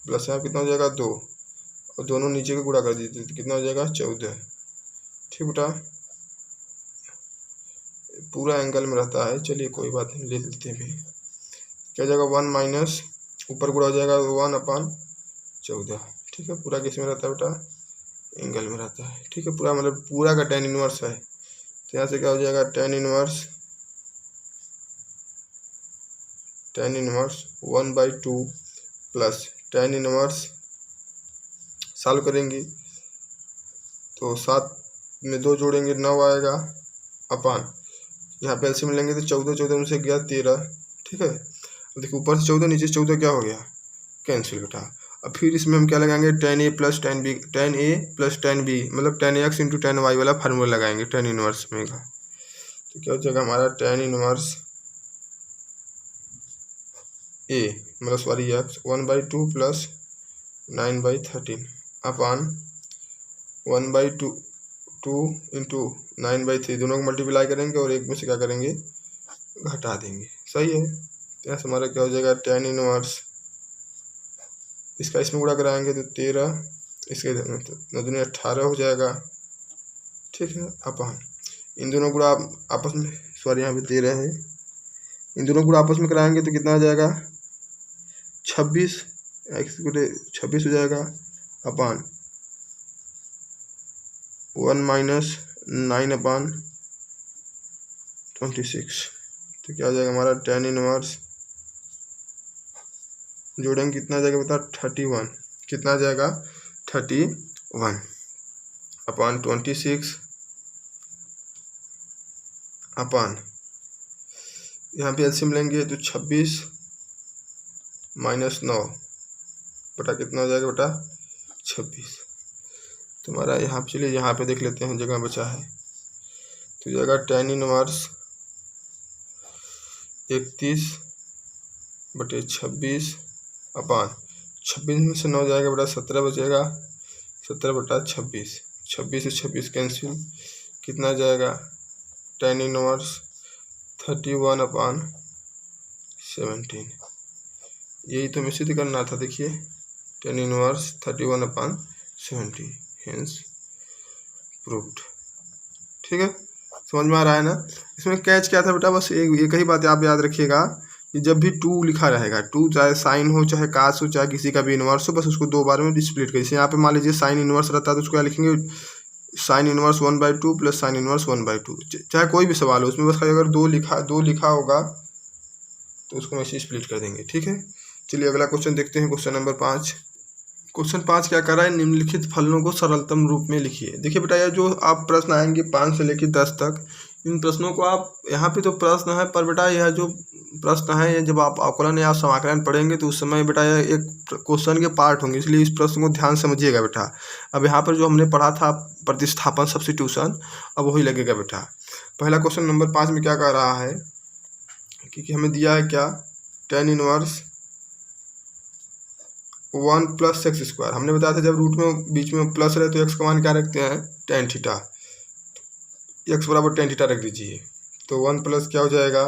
प्लस यहाँ कितना हो जाएगा 2, और दोनों नीचे का गुणा कर दीजिए तो कितना हो जाएगा 14। ठीक बेटा, पूरा एंगल में रहता है, चलिए कोई बात नहीं, ले लेते हैं। क्या हो जाएगा 1 माइनस ऊपर गुणा हो जाएगा 1/14। ठीक है, पूरा किस में रहता है बेटा, एंगल में रहता है। ठीक है, पूरा मतलब पूरा का tan इनवर्स है, तो यहाँ से क्या हो जाएगा tan inverse 1/2 plus tan inverse, solve करेंगे तो 7 में 2 जोड़ेंगे 9 आएगा, अपान यहाँ पे एलसीएम लेंगे तो 14 में से गया 13। ठीक है, अब देखिए ऊपर से 14 नीचे से 14 क्या हो गया, कैंसिल बेटा। अब फिर इसमें हम क्या लगाएंगे tan a plus tan b, tan a plus tan b मतलब tan x into tan y वाला फार्मूला लगाएंगे tan इनवर्स में का। तो क्या हो जाएगा हमारा tan इनवर्स a मतलब सॉरी x 1/2 प्लस 9/13 अपान 1/2 इंटू 9/3, दोनों को मल्टीप्लाई करेंगे और एक में से क्या करेंगे घटा देंगे। सही है, तो यहाँ से हमारा क्या हो जाएगा tan इनवर्स, इसका इसमें गुणा कराएंगे तो 13, इसके 9 18 हो जाएगा। ठीक है, अपान इन दोनों गुणा आपस में, सॉरी यहाँ पे 13 है, इन दोनों गुणा आपस में कराएंगे तो कितना आ जाएगा 26, x 26 हो जाएगा, अपान 1 माइनस 9/26। तो क्या आ जाएगा हमारा tan इनवर्स, जोड़ेंगे कितना आ जाएगा बता 31, कितना आ जाएगा 31 अपान 26 अपान यहाँ पे एलसीएम लेंगे तो 26 माइनस 9 बटा कितना हो जाएगा बेटा 26। तुम्हारा यहाँ पे, चलिए यहाँ पे देख लेते हैं जगह बचा है, तो जाएगा tan इनवर्स 31/26 अपान 26 में से 9 जाएगा बेटा 17 बचेगा, 17/26, 26 से 26 कैंसिल, कितना जाएगा tan इनवर्स 31/17। यही तो हमें सिद्ध करना था। देखिए tan इनवर्स 31/17 हेंस प्रूव्ड। ठीक है, समझ में आ रहा है ना। इसमें कैच क्या था बेटा, बस एक ही बात आप याद रखिएगा कि जब भी 2 लिखा रहेगा, 2 चाहे साइन हो चाहे कास हो चाहे किसी का भी इनवर्स हो, बस उसको 2 बार में स्प्लिट करिए। जैसे यहाँ पे मान लीजिए साइन इनवर्स रहता है तो उसको क्या लिखेंगे sine inverse 1/2 plus sine inverse 1/2, चाहे कोई भी सवाल हो उसमें बस अगर 2 लिखा होगा तो उसको हम ऐसे स्प्लिट कर देंगे। ठीक है, चलिए अगला क्वेश्चन देखते हैं, क्वेश्चन नंबर 5। क्वेश्चन 5 क्या कर रहा है, निम्नलिखित फलनों को सरलतम रूप में लिखिए। देखिए बेटा, यह जो आप प्रश्न आएंगे 5 से लेकर 10 तक, इन प्रश्नों को आप, यहाँ पे तो प्रश्न है पर बेटा यह जो प्रश्न है ये जब आप अवकलन या समाकलन पढ़ेंगे तो उस समय बेटा यह एक क्वेश्चन के पार्ट होंगे, इसलिए इस प्रश्न को ध्यान समझिएगा बेटा। अब यहाँ पर जो हमने पढ़ा था प्रतिस्थापन सब्स्टिट्यूशन, अब वही लगेगा बेटा। पहला क्वेश्चन नंबर 5 में क्या कह रहा है कि हमें दिया है क्या, tan inverse 1 plus x square. हमने बताया था जब रूट में बीच में प्लस रहे तो एक्स का मान क्या रखते हैं tan थीटा, एक्स बराबर tan थीटा रख दीजिए, तो 1 प्लस क्या हो जाएगा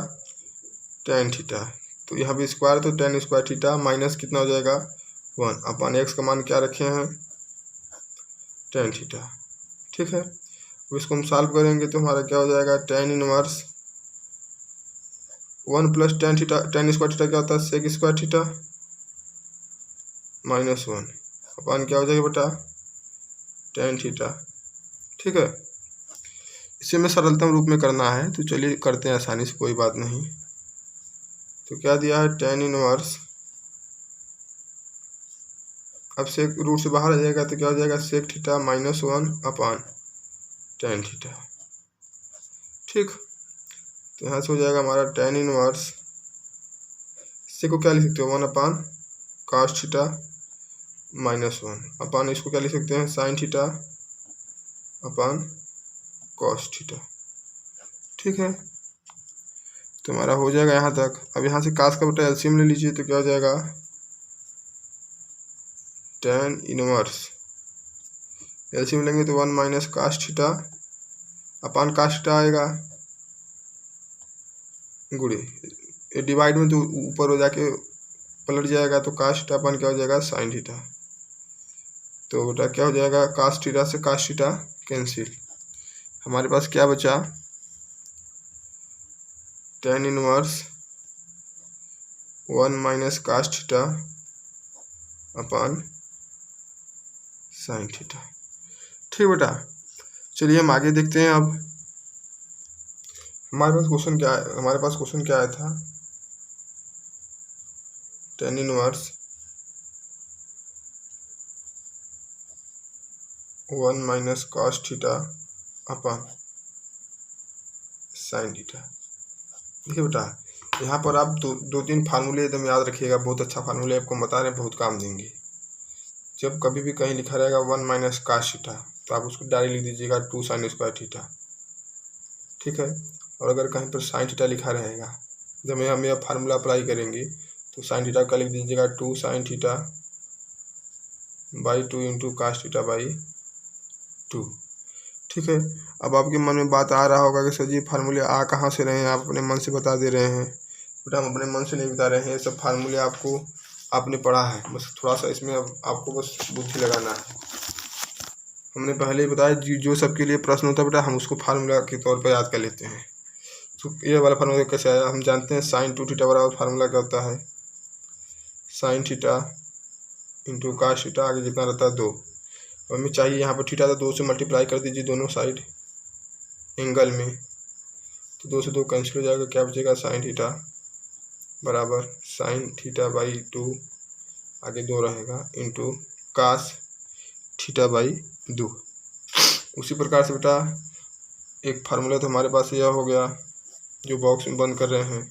tan थीटा, तो यहाँ पे स्क्वायर तो टेन स्क्वायर थीटा माइनस कितना हो जाएगा 1 अपन एक्स का मान क्या रखे हैं टेन थीटा। ठीक है, अब इसको हम सॉल्व करेंगे तो हमारा क्या हो जाएगा ten inverse 1 plus tan theta, ten square theta क्या होता है सेक स्क्वायर थीटा माइनस 1 अपन क्या हो जाएगा बेटा टेन थीटा। ठीक है, इसे में सरलतम रूप में करना है तो चलिए करते हैं आसानी से, कोई बात नहीं। तो क्या दिया है टेन इनवर्स, अब सेक रूट से बाहर आ जाएगा तो क्या हो जाएगा सेक थीटा माइनस 1 अपान टेन थीटा। ठीक, तो यहाँ से हो जाएगा हमारा टेन इनवर्स, से को क्या लिख सकते हो 1 अपान कास्ट थीटा माइनस 1 अपान इसको क्या लिख सकते हैं sine theta upon cos theta. ठीक है, तो हमारा हो जाएगा यहाँ तक। अब यहाँ से कास का बेटा एलसीएम ले लीजिए तो क्या हो जाएगा टेन इनवर्स, एलसीएम लेंगे तो 1 minus cos theta upon cos theta आएगा गुड़े डिवाइड में तो ऊपर हो जाके पलट जाएगा तो कास थीटा अपान क्या हो जाएगा साइन थीटा। तो बेटा क्या हो जाएगा कास थीटा से कास थीटा कैंसिल, हमारे पास क्या बचा tan inverse 1 minus cos theta upon sine theta. ठीक बेटा, चलिए हम आगे देखते हैं। अब हमारे पास क्वेश्चन क्या आया था ten inverse 1 minus cos theta upon sine theta. देखिए बेटा यहाँ पर आप दो तीन फार्मूले एकदम याद रखिएगा, बहुत अच्छा फार्मूले आपको बता रहे हैं, बहुत काम देंगे। जब कभी भी कहीं लिखा रहेगा 1 माइनस कास थीटा तो आप उसको डायरेक्ट लिख दीजिएगा 2 साइन स्क्वायर थीटा। ठीक है, और अगर कहीं पर साइन थीटा लिखा रहेगा जब हम यह फार्मूला अप्लाई करेंगे तो साइन थीटा का लिख दीजिएगा 2 sine theta by 2 into cos theta by 2। ठीक है, अब आपके मन में बात आ रहा होगा कि सर जी फार्मूले आ कहाँ से रहे हैं, आप अपने मन से बता दे रहे हैं। बेटा हम अपने मन से नहीं बता रहे हैं, सब फार्मूले आपको आपने पढ़ा है, बस थोड़ा सा इसमें अब आपको बस बुद्धि लगाना है। हमने पहले ही बताया जो सबके लिए प्रश्न होता है बेटा हम उसको फार्मूला के तौर पर याद कर लेते हैं। तो ये वाला फार्मूला कैसे आया, हम जानते हैं साइन 2 थीटा बराबर फार्मूला क्या होता है sine theta into cos theta, आगे जितना रहता है 2। हमें चाहिए यहाँ पर थीटा था 2 से मल्टीप्लाई कर दीजिए दोनों साइड एंगल में, तो 2 से 2 कैंसिल हो जाएगा, क्या बचेगा साइन थीटा बराबर साइन थीटा बाई 2 आगे 2 रहेगा इंटू कास थीटा बाई 2। उसी प्रकार से बेटा एक फार्मूला तो हमारे पास यह हो गया जो बॉक्स में बंद कर रहे हैं।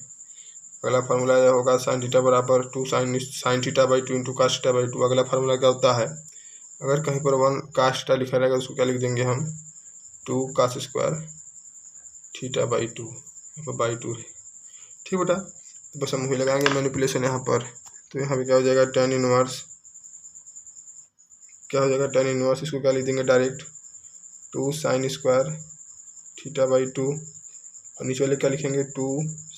अगला फार्मूला यह होगा साइन थीटा बराबर 2 sine theta by 2 into cos theta by 2। अगला फार्मूला क्या होता है, अगर कहीं पर 1 कास थीटा लिखा रहेगा उसको क्या लिख देंगे हम 2 कास स्क्वायर थीटा बाई 2, यहाँ पर बाई 2 है। ठीक बेटा, बस हम वही लगाएंगे मैनिपुलेशन यहाँ पर। तो यहाँ पे क्या हो जाएगा टेन इनवर्स, क्या हो जाएगा टेन इनवर्स, इसको क्या लिख देंगे direct 2 sine square theta by 2, और नीचे वाले क्या लिखेंगे 2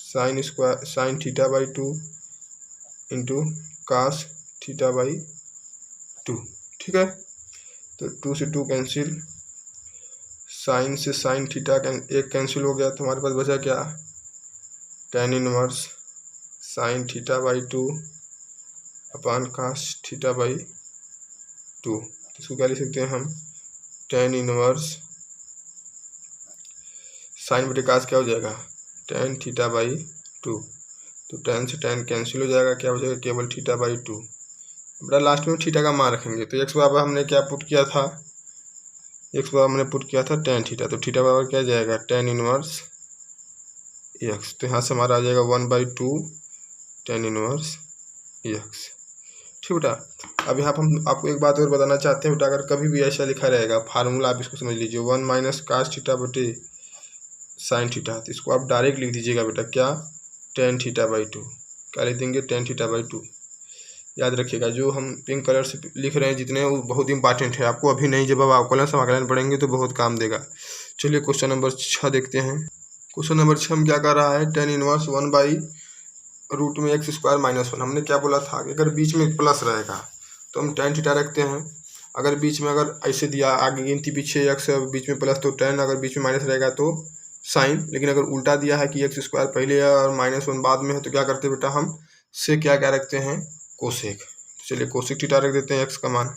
sine theta by 2 into cos theta by 2। ठीक है, तो 2 से 2 कैंसिल, साइन से साइन थीटा एक कैंसिल हो गया, तो हमारे पास बचा क्या tan inverse sine theta by 2 upon cos theta by 2। इसको क्या लिख सकते हैं हम टेन इनवर्स साइन बटे कास क्या हो जाएगा टेन थीटा बाई 2, तो टेन से टेन कैंसिल हो जाएगा, क्या हो जाएगा केवल थीटा बाई 2। बेटा लास्ट में थीटा का मान रखेंगे, तो एक्स बराबर हमने क्या पुट किया था, एक्स बराबर हमने पुट किया था टेन थीटा, तो थीटा बराबर क्या जाएगा टेन इनवर्स एक्स, तो यहाँ से हमारा आ जाएगा 1/2 टेन इनवर्स एक्स। ठीक बेटा, अब यहाँ पर हम आपको एक बात और बताना चाहते हैं बेटा, अगर कभी भी ऐसा लिखा रहेगा फार्मूला आप इसको समझ लीजिए 1 माइनस कास थीटा बटे साइन थीटा, तो इसको आप डायरेक्ट लिख दीजिएगा बेटा क्या टेन थीटा बाई 2, क्या लिख देंगे टेन थीटा बाई 2। याद रखिएगा जो हम पिंक कलर से लिख रहे हैं जितने वो बहुत इंपॉर्टेंट है, आपको अभी नहीं जब आप आकलन समाकलन पढ़ेंगे तो बहुत काम देगा। चलिए क्वेश्चन नंबर 6 देखते हैं। क्वेश्चन नंबर 6 में क्या कर रहा है टेन इनवर्स 1 रूट में एक्स स्क्वायर माइनस वन। हमने क्या बोला था कि अगर बीच में प्लस रहेगा तो हम tan थीटा रखते हैं। अगर बीच में अगर ऐसे दिया आगे गिनती पीछे एक्स बीच में प्लस तो tan, अगर बीच में माइनस रहेगा तो साइन। लेकिन अगर उल्टा दिया है कि एक्स स्क्वायर पहले है और माइनस वन बाद में है तो क्या करते बेटा हम से क्या रखते हैं कोसेक। तो चलिए कोसेक थीटा रख देते हैं, एक्स का मान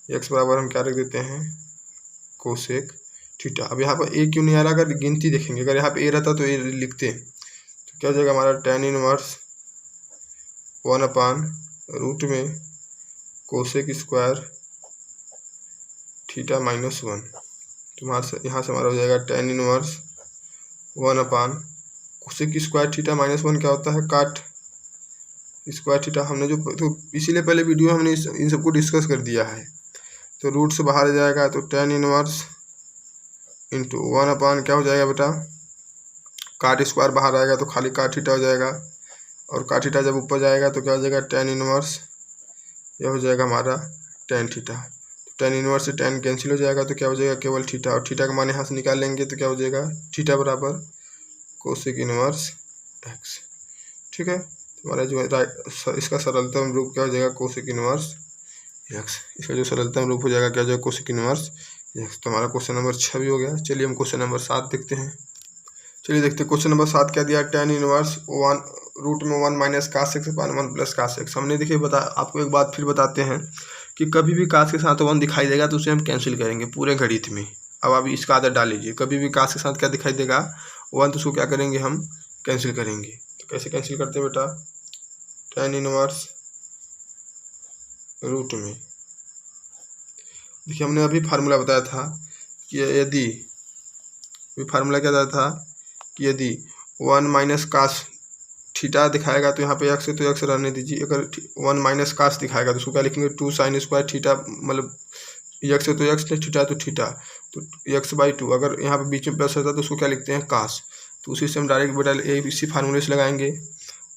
एक्स बराबर हम क्या रख देते हैं कोसेक थीटा। अब यहाँ पर ए क्यों नहीं आ रहा, अगर गिनती देखेंगे अगर यहाँ पे ए रहता तो ए लिखते तो क्या हो जाएगा हमारा tan इनवर्स 1 रूट में cosec square theta minus one. तो यहाँ से हमारा हो जाएगा tan inverse 1 cosec square theta minus one क्या होता है काट स्क्वायर थीटा। हमने जो तो इसीलिए पहले वीडियो हमने इन सबको डिस्कस कर दिया है। तो रूट से बाहर जाएगा तो tan इनवर्स इंटू 1 क्या हो जाएगा बेटा काट स्क्वायर बाहर आएगा तो खाली काट थीटा हो जाएगा, और काट थीटा जब ऊपर जाएगा तो क्या हो जाएगा tan इनवर्स यह हो जाएगा हमारा tan थीटा। तो tan इनवर्स से tan कैंसिल हो जाएगा तो क्या हो जाएगा केवल थीटा, और थीटा का मान यहाँ से निकाल लेंगे तो क्या हो जाएगा थीटा बराबर कोसेक इनवर्स एक्स। ठीक है, तो हमारा जो इसका सरलतम रूप क्या हो जाएगा कोसेक इनवर्स एक्स। इसका जो सरलतम रूप हो जाएगा क्या हो जाएगा कोसेक इनवर्स एक्स। तो हमारा क्वेश्चन नंबर 6 भी हो गया। चलिए हम क्वेश्चन नंबर 7 देखते हैं। चलिए देखते हैं क्वेश्चन नंबर 7 क्या दिया tan इनवर्स 1 रूट में 1 माइनस कास एक्स अपान 1 प्लस कास एक्स। हमने देखिए आपको एक बात फिर बताते हैं कि कभी भी कास के साथ 1 दिखाई देगा तो उसे हम कैंसिल करेंगे पूरे गणित में। अब आप इसका आदत डाल लीजिए, कभी भी कास के साथ क्या दिखाई देगा 1 तो उसको क्या करेंगे हम कैंसिल करेंगे। तो कैसे कैंसिल करते हैं बेटा tan इनवर्स रूट में, देखिए हमने अभी फार्मूला बताया था कि यदि फार्मूला क्या बताया था कि यदि 1 माइनस कास थीटा दिखाएगा तो यहाँ पे एक्स है तो एक्स रहने दीजिए। अगर 1 माइनस कास दिखाएगा तो उसको क्या लिखेंगे 2 साइन स्क्वायर थीटा, मतलब एक्स है तो एक्स थीटा तो थीटा तो x/2। अगर यहाँ पे बीच में प्लस होता है तो उसको क्या लिखते हैं कास। तो उसी से हम डायरेक्ट बेटा इसी फार्मूले से लगाएंगे।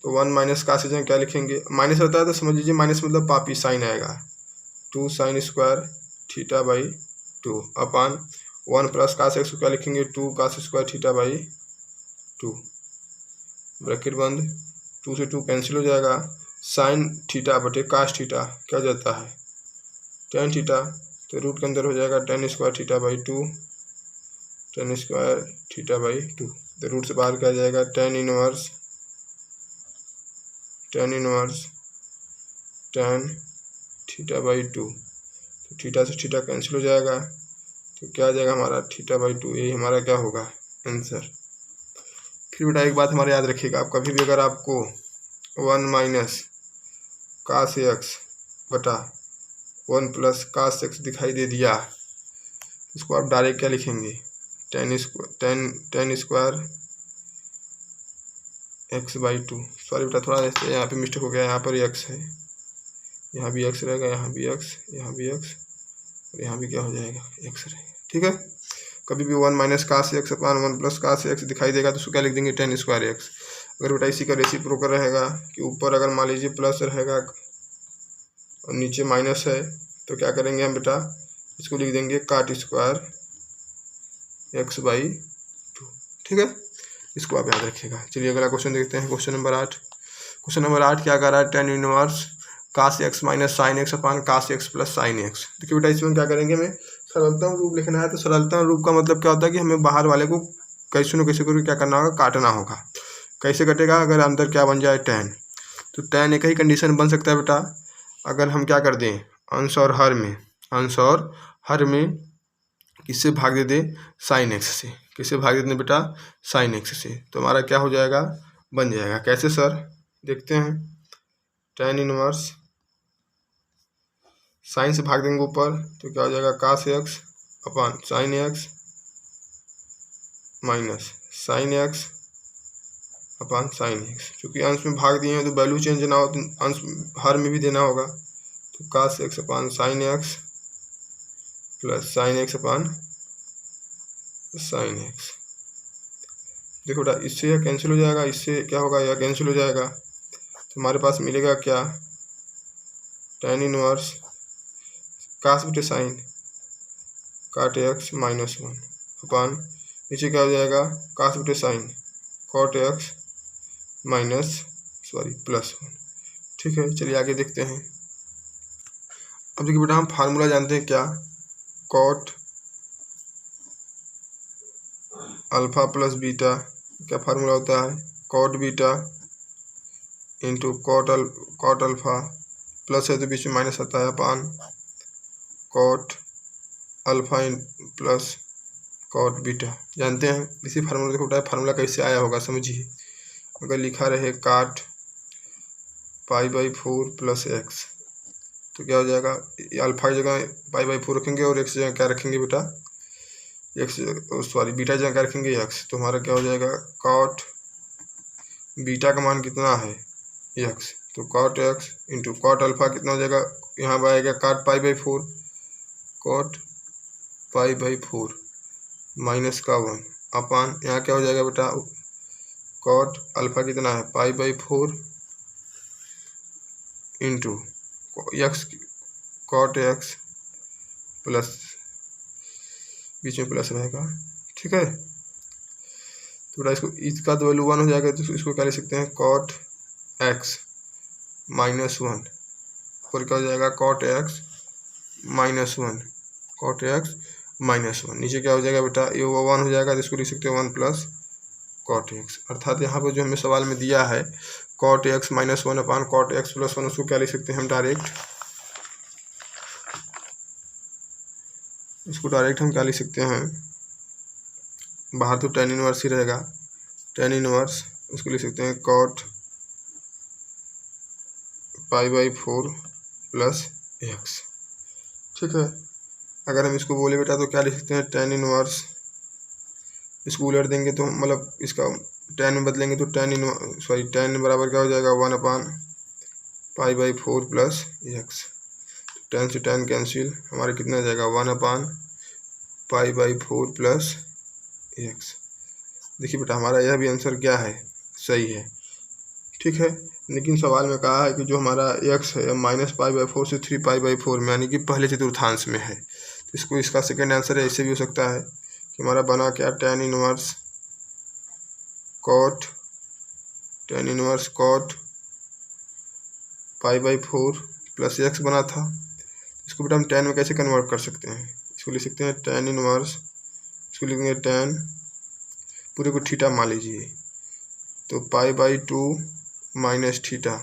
तो 1 माइनस कास से क्या लिखेंगे, माइनस रहता है तो समझ लीजिए माइनस मतलब पापी साइन आएगा 2 साइन स्क्वायर थीटा/2 अपान 1 प्लस कास एक्स को क्या लिखेंगे 2 कास स्क्वायर थीटा/2 ब्रैकेट बंद। 2 से 2 कैंसिल हो जाएगा, साइन थीटा बटे कास थीटा क्या हो जाता है tan थीटा। तो रूट के अंदर हो जाएगा tan स्क्वायर थीटा/2 tan स्क्वायर थीटा/2। तो रूट से बाहर क्या जाएगा tan इनवर्स tan थीटा/2। तो थीटा से थीटा कैंसिल हो जाएगा तो क्या आ जाएगा हमारा थीटा/2। यही हमारा क्या होगा आंसर। फिर बेटा एक बात हमारे याद रखिएगा, आप कभी भी अगर आपको 1 माइनस कास एक्स बटा 1 प्लस कास एक्स दिखाई दे दिया इसको आप डायरेक्ट क्या लिखेंगे tan स्क्वायर x/2। सॉरी बेटा थोड़ा यहाँ पे मिस्टेक हो गया, यहाँ पर x है, यहाँ भी x रहेगा, यहाँ भी x, यहाँ भी x और यहाँ भी क्या हो जाएगा x रहेगा। ठीक है, कभी भी 1 माइनस कास एक्स अपान 1 प्लस कास एक्स दिखाई देगा तो उसको क्या लिख देंगे tan स्क्वायर एक्स। अगर बेटा इसी का रेसिप्रोकल रहेगा कि ऊपर अगर मान लीजिए प्लस रहेगा और नीचे माइनस है तो क्या करेंगे हम बेटा इसको लिख देंगे काट स्क्वायर x/2। ठीक है, इसको आप याद रखिएगा। चलिए अगला क्वेश्चन देखते हैं, क्वेश्चन नंबर 8। क्वेश्चन नंबर 8 क्या कर रहा है tan इनवर्स कास एक्स माइनस साइन एक्स अपान कास एक्स प्लस साइन एक्स। देखिए बेटा इसमें क्या करेंगे, हमें सरलतम रूप लिखना है। तो सरलतम रूप का मतलब क्या होता है कि हमें बाहर वाले को कैसे न कैसे करके क्या करना होगा काटना होगा। कैसे कटेगा, अगर अंदर क्या बन जाए tan, तो tan एक ही कंडीशन बन सकता है बेटा अगर हम क्या कर दें अंश और हर में किससे भाग दे दें साइन एक्स से। किससे भाग दे दें बेटा साइन एक्स से। तो हमारा क्या हो जाएगा बन जाएगा, कैसे सर देखते हैं tan इनवर्स साइन से भाग देंगे ऊपर तो क्या हो जाएगा cos x upon sine x minus sine x upon sine x. चूँकि अंश में भाग दिए हैं तो वैल्यू चेंज ना हो तो अंश हर में भी देना होगा। तो cos x upon sine x plus sine x upon sine x. देखो बेटा इससे यह कैंसिल हो जाएगा, इससे क्या होगा यह कैंसिल हो जाएगा। तो हमारे पास मिलेगा क्या tan इनवर्स कास बटे साइन काट एक्स माइनस 1 अपान नीचे क्या हो जाएगा कास बटे साइन कॉट एक्स माइनस +1। ठीक है, चलिए आगे देखते हैं। अब देखिए बेटा, हम फार्मूला जानते हैं क्या, कॉट अल्फ़ा प्लस बीटा। क्या फार्मूला होता है, cot beta into cot alpha, plus है तो बीच में माइनस आता है, upon cot alpha plus cot beta. जानते हैं इसी फार्मूला को, फार्मूला कैसे आया होगा समझिए। अगर लिखा रहे काट π/4 + x, तो क्या हो जाएगा, अल्फा की जगह π/4 रखेंगे और x जगह क्या रखेंगे बेटा, बीटा जगह क्या रखेंगे x। तो हमारा क्या हो जाएगा, कॉट बीटा का मान कितना है x, तो cot x into cot alpha कितना हो जाएगा, यहाँ पर आएगा काट π/4, कॉट π/4 माइनस का 1 अपान यहाँ क्या हो जाएगा बेटा, कॉट अल्फा कितना है π/4 into x cot x plus, बीच में प्लस रहेगा। ठीक है, तो बेटा इसका तो वैल्यू 1 हो जाएगा, तो इसको क्या लिख सकते हैं, कॉट x -1, और क्या हो जाएगा, कॉट x -1, कॉट x -1। नीचे क्या हो जाएगा बेटा, ये 1 हो जाएगा, तो इसको लिख सकते हैं 1 प्लस कॉट x। अर्थात यहाँ पर जो हमें सवाल में दिया है कॉट x -1 अपान कॉट x + 1, उसको क्या लिख सकते हैं हम डायरेक्ट, इसको डायरेक्ट हम क्या लिख सकते हैं, बाहर तो tan इनवर्स ही रहेगा, tan इनवर्स उसको लिख सकते हैं कॉट π/4 + x। ठीक है, अगर हम इसको बोले बेटा तो क्या लिख सकते हैं, tan इनवर्स, इसको उलट देंगे तो मतलब इसका tan में बदलेंगे तो tan बराबर क्या हो जाएगा, 1 अपान π/4 + x। tan से tan कैंसिल, हमारे कितना जाएगा, 1 अपान π/4 + x। देखिए बेटा, हमारा यह भी आंसर क्या है, सही है। ठीक है, लेकिन सवाल में कहा है कि जो हमारा x है -π/4 से 3π/4 में, यानी कि पहले चतुर्थांश में है, तो इसको इसका सेकंड आंसर ऐसे भी हो सकता है कि हमारा बना क्या, tan इनवर्स कॉट π/4 + x बना था। इसको बेटा हम tan में कैसे कन्वर्ट कर सकते हैं, इसको लिख सकते हैं tan इनवर्स, इसको लिखेंगे tan, पूरे को थीटा मान लीजिए, तो π/2 - थीटा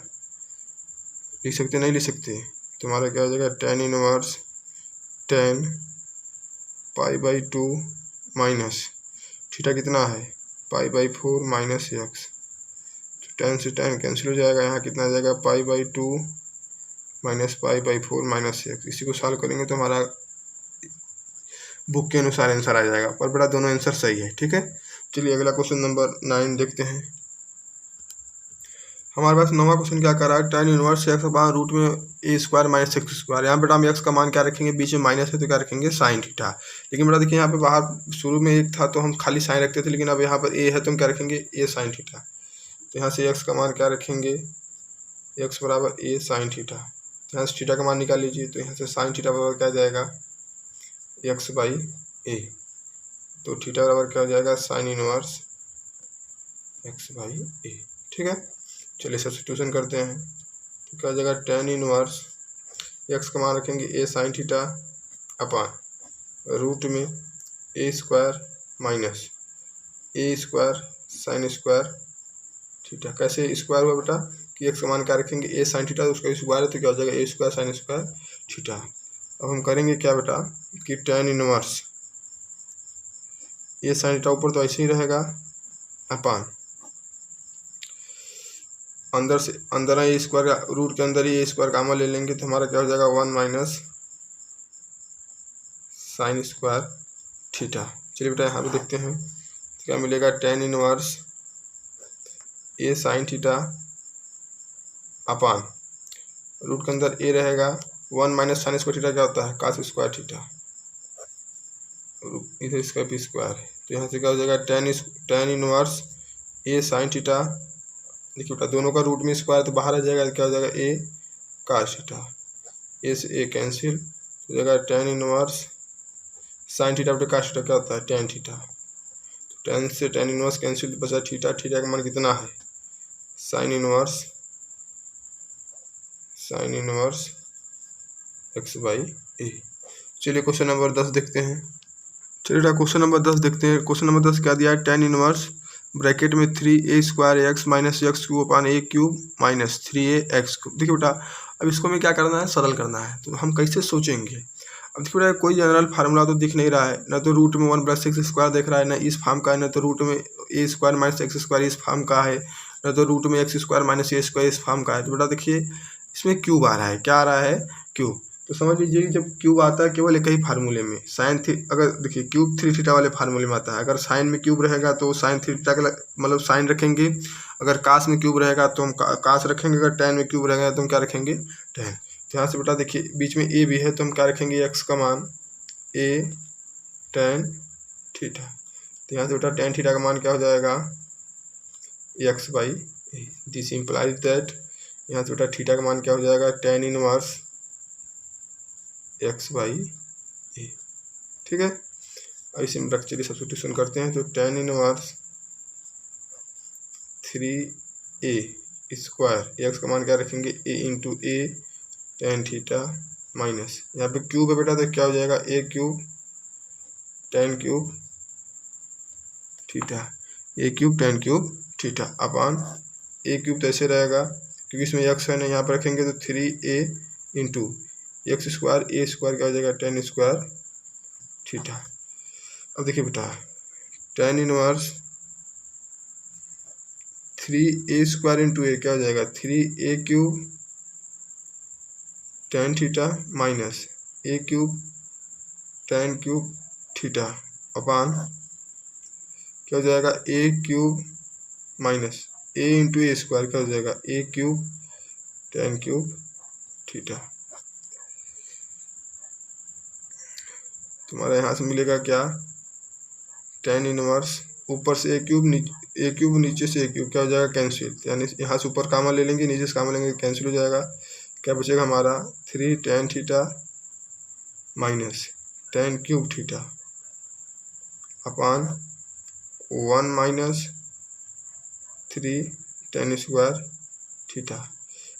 लिख सकते, नहीं लिख सकते, तो हमारा क्या हो जाएगा, tan inverse tan π/2 minus theta कितना है, π/4 - x। तो tan से tan कैंसिल हो जाएगा, यहाँ कितना आ जाएगा, π/2 - π/4 - x। इसी को सॉल्व करेंगे तो हमारा बुक के अनुसार आंसर आ जाएगा, पर बेटा दोनों आंसर सही है। ठीक है, चलिए अगला क्वेश्चन नंबर 9 देखते हैं। हमारे पास 9वां क्वेश्चन क्या कर रहा है, tan इनवर्स x बाहर रूट में a² - x²। यहाँ बेटा हम x का मान क्या रखेंगे, बीच में माइनस है तो क्या रखेंगे, साइन थीटा। लेकिन बेटा देखिए यहाँ पे बाहर शुरू में एक था तो हम खाली साइन रखते थे, लेकिन अब यहाँ पर a है तो हम क्या रखेंगे, a sin थीटा। तो यहाँ से x का मान क्या रखेंगे, x बराबर a sin थीटा। तो यहाँ से थीटा का मान निकाल लीजिए, तो यहाँ से साइन थीटा बराबर क्या जाएगा, x/a। तो थीटा बराबर क्या हो जाएगा, साइन इनवर्स x/a। ठीक है, चलिए सब्स्टिट्यूशन करते हैं, तो क्या हो जाएगा, tan इनवर्स x का मान रखेंगे a sin theta upon root में a² minus a² sin² theta. कैसे स्क्वायर हुआ बेटा, कि x का मान क्या रखेंगे, a sin थीटा, उसका स्क्वायर है तो क्या हो जाएगा, a² sin² थीटा। अब हम करेंगे क्या बेटा, कि tan inverse a sin theta ऊपर तो ऐसे ही रहेगा अपान अंदर से अंदर है स्क्वायर का, रूट के अंदर ही स्क्वायर कामा ले लेंगे तो हमारा क्या हो जाएगा, 1 - sin² थीटा। चलिए बेटा यहाँ पे देखते हैं तो क्या मिलेगा, tan inverse a sin theta upon root के अंदर a रहेगा, 1 - sin² थीटा क्या होता है, cos² थीटा, इधर इसका भी स्क्वायर है, तो यहाँ से क्या हो जाएगा, tan inverse a sin theta. देखिए बेटा दोनों का रूट में स्क्वायर तो बाहर आ जाएगा, क्या हो जाएगा, a cos थीटा, a से a कैंसिल हो जाएगा, tan इनवर्स sin थीटा बेटा cos थीटा क्या होता है, tan थीटा। तो tan से tan इनवर्स कैंसिल, बचा थीटा, थीटा का मान कितना है, sin inverse sine inverse x by A. चलिए क्वेश्चन नंबर 10 देखते हैं। चलिए क्वेश्चन नंबर 10 देखते हैं। क्वेश्चन नंबर 10 क्या दिया है? टेन इनवर्स ब्रैकेट में 3a² x minus x cube upon a cube minus 3a x cube. देखिए बेटा, अब इसको हमें क्या करना है? सरल करना है। तो हम कैसे सोचेंगे? अब देखिए बेटा, कोई जनरल फार्मूला तो दिख नहीं रहा है, ना तो रूट में 1+6² दिख रहा है, ना इस फॉर्म का है, ना तो रूट में a² माइनस x² इस फॉर्म का है, ना तो रूट में x² माइनस a² इस फॉर्म का है। तो बेटा देखिए, इसमें क्यूब आ रहा है। क्या आ रहा है? क्यूब। तो समझ लीजिए जब क्यूब आता है केवल एक ही फार्मूले में, साइन थी, अगर देखिए क्यूब 3θ वाले फार्मूले में आता है। अगर साइन में क्यूब रहेगा तो साइन थीटा का मतलब साइन रखेंगे, अगर कास में क्यूब रहेगा तो हम कास रखेंगे, अगर टैन में क्यूब रहेगा तो हम क्या रखेंगे? टैन। तो यहाँ से बेटा देखिए बीच में ए भी है तो हम क्या रखेंगे? एक्स का मान ए टैन थीटा। तो यहाँ से बेटा टैन थीटा का मान क्या हो जाएगा? X by A. This implies that, यहाँ से बेटा थीटा का मान क्या हो जाएगा? टैन इनवर्स एक्स बाई ए। ठीक है, अब इसे रख चलिए सब्स्टिट्यूशन करते हैं। तो टैन इनवर्स 3a² एक्स का मान क्या रखेंगे? a into A tan theta minus, यहाँ पे क्यूब है बेटा तो क्या हो जाएगा? a cube tan cube theta, a cube tan cube theta upon a cube तो ऐसे रहेगा क्योंकि इसमें x है ना, यहाँ पर रखेंगे तो 3a इंटू x² a² क्या हो जाएगा? Tan square theta. अब देखिए बेटा, टैन इनवर्स 3a² इंटू ए क्या हो जाएगा? 3a cube tan theta minus a cube tan cube theta upon क्या हो जाएगा? a cube minus a into a² क्या हो जाएगा? a cube tan cube theta. तुम्हारा यहाँ से मिलेगा क्या? टैन इनवर्स ऊपर से a क्यूब नीचे से a क्यूब क्या हो जाएगा? कैंसिल। यानी यहाँ से ऊपर कामा ले लेंगे, नीचे से कामा लेंगे, कैंसिल हो जाएगा। क्या बचेगा हमारा? 3 tan theta minus tan cube theta upon 1 minus 3 tan square theta.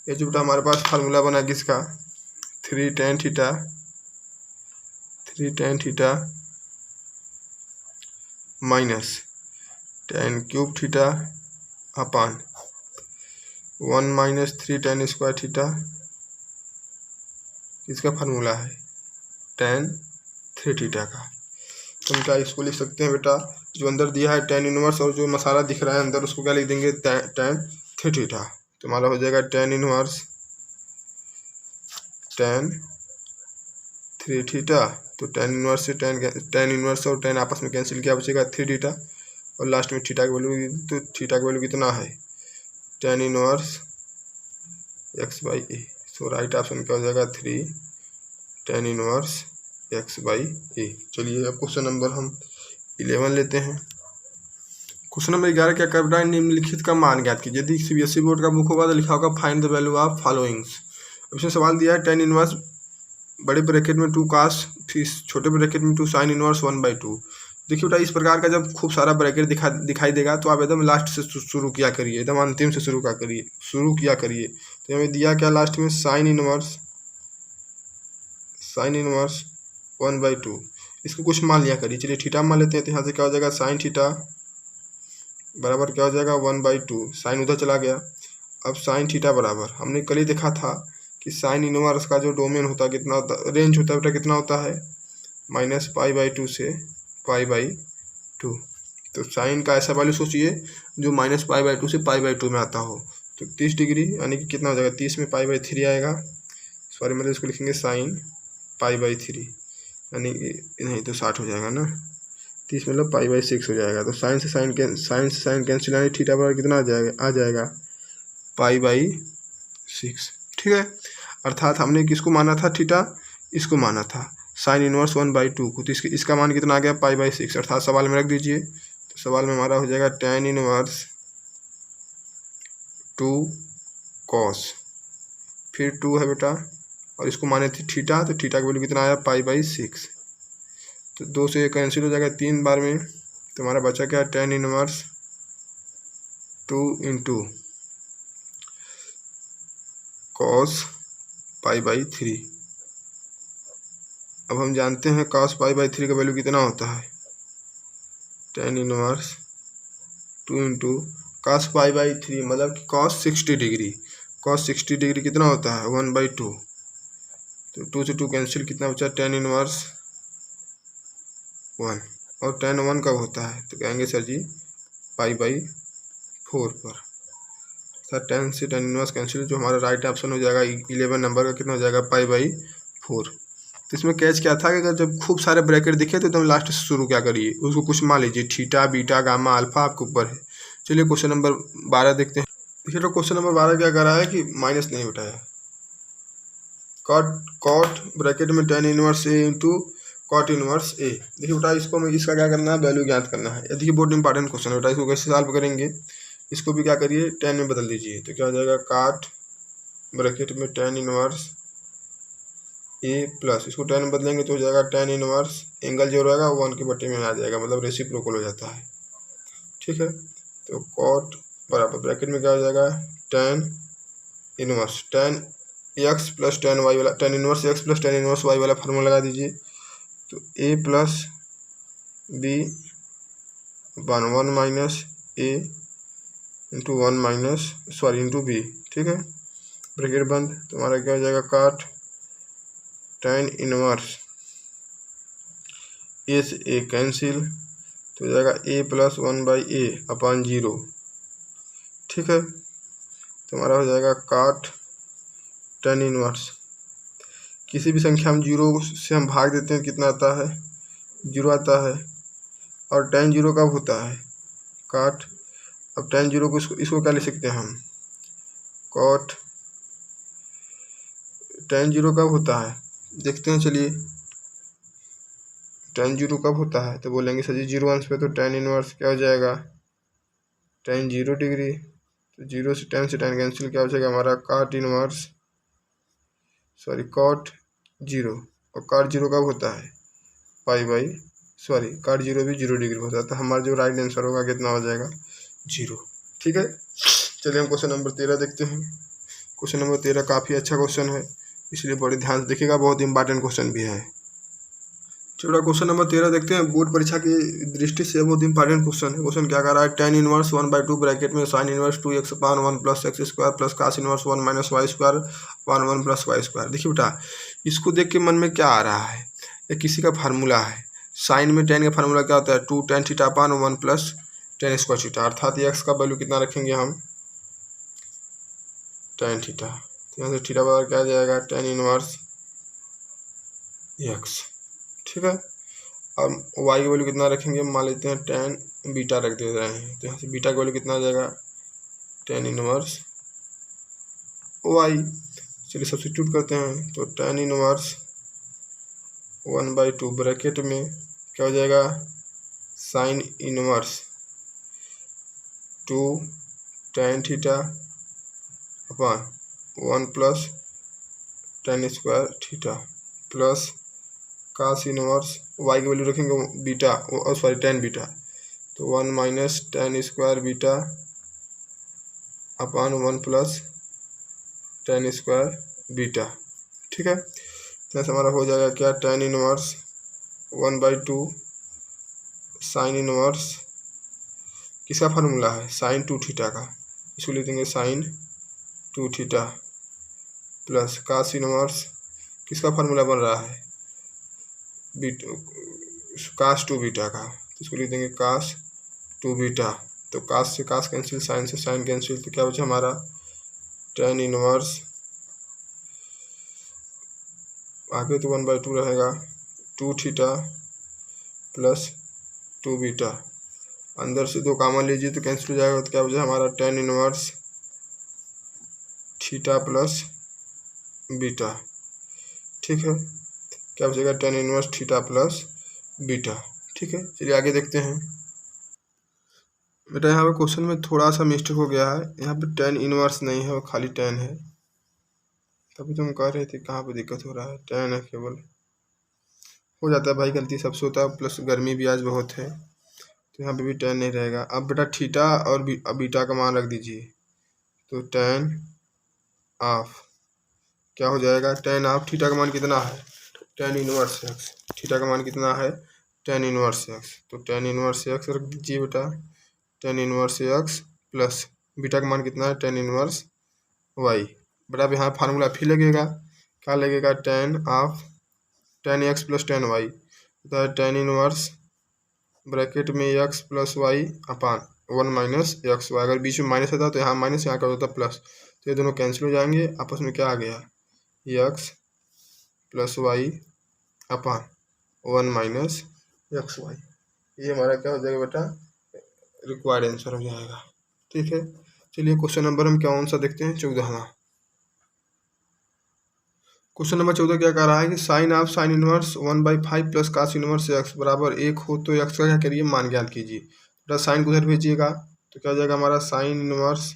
ये जो बेटा हमारे पास फार्मूला बना किसका? 3 tan theta minus tan cube theta upon 1 minus 3 tan square theta. इसका फार्मूला है टैन 3θ का। तो हम क्या इसको लिख सकते हैं बेटा? जो अंदर दिया है टैन इनवर्स और जो मसाला दिख रहा है अंदर उसको क्या लिख देंगे? टैन 3θ। तो हमारा हो जाएगा टैन इनवर्स टैन 3θ। तो टैन इनवर्स से टैन इनवर्स और टैन आपस में कैंसिल किया, बचेगा 3θ और लास्ट में थीटा की वैल्यू, तो थीटा की वैल्यू कितना है? Tan inverse x by A. So right option क्या हो जाएगा? 3 tan inverse x by A. चलिए अब क्वेश्चन नंबर हम 11 लेते हैं। क्वेश्चन नंबर 11 क्या कर रहा है? निम्नलिखित का मान ज्ञात कीजिए। यदि सीबीएसई बोर्ड का बुक होगा तो लिखा होगा find the value of followings. इसमें सवाल दिया है टैन इनवर्स बड़े ब्रैकेट में 2 cos, फिर छोटे ब्रैकेट में 2 साइन इनवर्स 1/2। देखिए बेटा, इस प्रकार का जब खूब सारा ब्रैकेट दिखाई देगा तो आप एकदम लास्ट से शुरू किया करिए, एकदम अंतिम से शुरू किया करिए। तो हमें दिया क्या लास्ट में? Sine inverse 1/2। इसको कुछ मान लिया करिए। चलिए थीटा मान लेते हैं। तो यहाँ से क्या हो जाएगा? साइन थीटा बराबर क्या हो जाएगा? 1/2। साइन उधर चला गया। अब साइन थीटा बराबर, हमने कल ही देखा था कि साइन इनवर्स का जो डोमेन होता है कितना होता है, रेंज होता है बेटा कितना होता है? -π/2 से π/2। तो साइन का ऐसा वैल्यू सोचिए जो -π/2 से π/2 में आता हो। तो 30 डिग्री यानी कि कितना हो जाएगा? 30 में π/3 आएगा। सॉरी मतलब इसको लिखेंगे साइन π/3 यानी कि नहीं तो 60 हो जाएगा ना, 30 मतलब π/6 हो जाएगा। तो साइन से साइन कैंसिल यानी थीटा बराबर कितना आ जाएगा? π/6। ठीक है, अर्थात हमने किसको माना था? थीटा। इसको माना था साइन इनवर्स 1/2 को। तो इसका मान कितना आ गया? π/6। अर्थात सवाल में रख दीजिए। तो सवाल में हमारा हो जाएगा टैन इनवर्स 2 cos, फिर 2 है बेटा और इसको माने थे थीटा। तो थीटा की वैल्यू कितना आया? π/6। तो 2 से कैंसिल हो जाएगा 3 बार में। तो हमारा बचा क्या? Tan inverse 2 into cos पाई/3। अब हम जानते हैं cos पाई/3 का वैल्यू कितना होता है, tan इनवर्स 2 इंटू cos पाई/3 मतलब कि cos 60 डिग्री। cos 60 डिग्री कितना होता है 1/2, तो 2 से 2 कैंसिल, कितना बचा tan इनवर्स 1। और tan 1 कब होता है, तो कहेंगे सर जी पाई/4 पर। सर tan से tan इनवर्स कैंसिल, जो हमारा राइट ऑप्शन हो जाएगा 11 नंबर का कितना हो जाएगा पाई/4। तो इसमें कैच क्या था कि अगर जब खूब सारे ब्रैकेट दिखे तो तुम लास्ट से शुरू क्या करिए, उसको कुछ मान लीजिए, थीटा बीटा गामा अल्फा आपके ऊपर है। चलिए क्वेश्चन नंबर 12 देखते हैं। देखिए तो क्वेश्चन नंबर 12 क्या कर रहा है कि माइनस नहीं उठाया, कॉट ब्रैकेट में tan इनवर्स ए इंटू कॉट इनवर्स ए। देखिए बेटा इसको हमें इसका क्या करना है, वैल्यू ज्ञात करना है। देखिए बहुत इंपॉर्टेंट क्वेश्चन है बेटा, इसको कैसे सॉल्व करेंगे, इसको भी क्या करिए tan में बदल दीजिए, तो क्या हो जाएगा कॉट ब्रैकेट में tan इनवर्स ए प्लस, इसको tan में बदलेंगे तो हो जाएगा tan इनवर्स, एंगल जो रहेगा 1 के बटे में आ जाएगा, मतलब रेसिप्रोकल हो जाता है। ठीक है, तो कॉट बराबर ब्रैकेट में क्या हो जाएगा tan inverse tan x plus tan y वाला, tan inverse x plus tan inverse y वाला फार्मूला लगा दीजिए, तो a plus b 1 minus a into 1 minus into b। ठीक है, ब्रैकेट बंद, तो हमारा क्या हो जाएगा कॉट tan इनवर्स ए से ए कैंसिल, तो हो जाएगा a प्लस 1/a अपॉन 0। ठीक है, तो हमारा हो जाएगा कॉट tan इनवर्स, किसी भी संख्या में 0 से हम भाग देते हैं कितना आता है 0 आता है, और tan 0 कब होता है कॉट, अब tan 0 को इसको क्या लिख सकते हैं हम, कॉट tan 0 कब होता है देखते हैं। चलिए tan 0 कब होता है, तो बोलेंगे सर जी 0 अंश पे, तो tan इनवर्स क्या हो जाएगा tan 0 डिग्री, तो 0 से tan कैंसिल, क्या हो जाएगा हमारा कॉट इनवर्स कॉट 0, और कॉट 0 कब होता है कॉट 0 भी 0 डिग्री होता है, तो हमारा जो राइट आंसर होगा कितना हो जाएगा 0। ठीक है, चलिए हम क्वेश्चन नंबर 13 देखते हैं। क्वेश्चन नंबर 13 काफ़ी अच्छा क्वेश्चन है, इसलिए बड़े ध्यान से देखिएगा, बहुत इंपॉर्टेंट क्वेश्चन भी है। चलो क्वेश्चन नंबर 13 देखते हैं, बोर्ड परीक्षा की दृष्टि से बहुत इंपॉर्टेंट क्वेश्चन है। क्वेश्चन क्या कर रहा है, tan इनवर्स 1/2 ब्रैकेट में sin inverse 2x upon 1 plus x square plus cos inverse 1 minus y square upon 1 plus y square. देखिए बेटा इसको देख के मन में क्या आ रहा है, ये किसी का फार्मूला है, साइन में tan का फार्मूला क्या होता है 2 tan theta upon 1 plus tan square theta, अर्थात x का वैल्यू कितना रखेंगे हम tan थीटा, तो यहाँ से थीटा बराबर क्या आ जाएगा tan इनवर्स x। ठीक है, अब y की वैल्यू कितना रखेंगे, मान लेते हैं tan बीटा रख दे रहे हैं, तो यहाँ से बीटा की वैल्यू कितना आ जाएगा tan इनवर्स y। चलिए सब्स्टिट्यूट करते हैं, तो tan इनवर्स 1/2 ब्रैकेट में क्या हो जाएगा sin inverse 2 tan theta upon 1 plus tan square theta plus cos inverse y की वैल्यू रखेंगे बीटा tan बीटा, तो 1 minus tan square beta upon 1 plus tan square beta. ठीक है, तो ऐसा हमारा हो जाएगा क्या tan इनवर्स 1/2 साइन इनवर्स किसका फार्मूला है sin 2 थीटा का, इसको लिख देंगे sin 2 theta plus cos inverse किसका फार्मूला बन रहा है cos 2 बीटा का, तो इसको लिख देंगे cos 2 बीटा, तो cos से cos कैंसिल, साइन से साइन कैंसिल, तो क्या बचा हमारा tan इनवर्स आगे तो 1/2 रहेगा 2 थीटा प्लस 2 बीटा, अंदर से 2 कॉमन लीजिए तो कैंसिल हो जाएगा, तो क्या बचा हमारा tan inverse theta plus beta. ठीक है, क्या बचेगा tan inverse theta plus beta. ठीक है, चलिए आगे देखते हैं। बेटा यहाँ पे क्वेश्चन में थोड़ा सा मिस्टेक हो गया है, यहाँ पे tan इनवर्स नहीं है, वो खाली tan है, तभी तुम कह रहे थे कहाँ पे दिक्कत हो रहा है, tan है केवल, हो जाता है भाई, गलती सबसे होता है, प्लस गर्मी भी आज बहुत है, तो यहाँ पे भी tan नहीं रहेगा। अब बेटा थीटा और बीटा का मान रख दीजिए, तो tan ऑफ क्या हो जाएगा, टेन ऑफ थीटा का मान कितना है, टेन इनवर्स एक्स। थीटा का मान कितना है, टेन इनवर्स एक्स। तो टेन इनवर्स एक्स रख दीजिए बेटा, ten inverse x plus beta का मान कितना है, टेन इनवर्स वाई। बेटा अब यहाँ फार्मूला फिर लगेगा, क्या लगेगा, tan of tan x plus tan y, तो टेन इनवर्स ब्रैकेट में x plus y upon one minus x y. अगर बीच में माइनस होता तो यहाँ माइनस, यहाँ का होता प्लस, तो ये दोनों कैंसिल हो जाएंगे। आपस में क्या आ गया, x plus y upon one minus x y. ये हमारा क्या हो जाएगा बेटा, रिक्वायर्ड आंसर हो जाएगा। ठीक है, चलिए क्वेश्चन नंबर हम कौन सा देखते हैं, 14वां। क्वेश्चन नंबर 14 क्या कह रहा है कि sine of sine inverse 1/5 plus cos inverse x बराबर 1 हो तो एक्स का क्या करिए, मान ज्ञात कीजिए। बेटा साइन को उधर भेजिएगा तो क्या हो जाएगा हमारा, साइन इनवर्स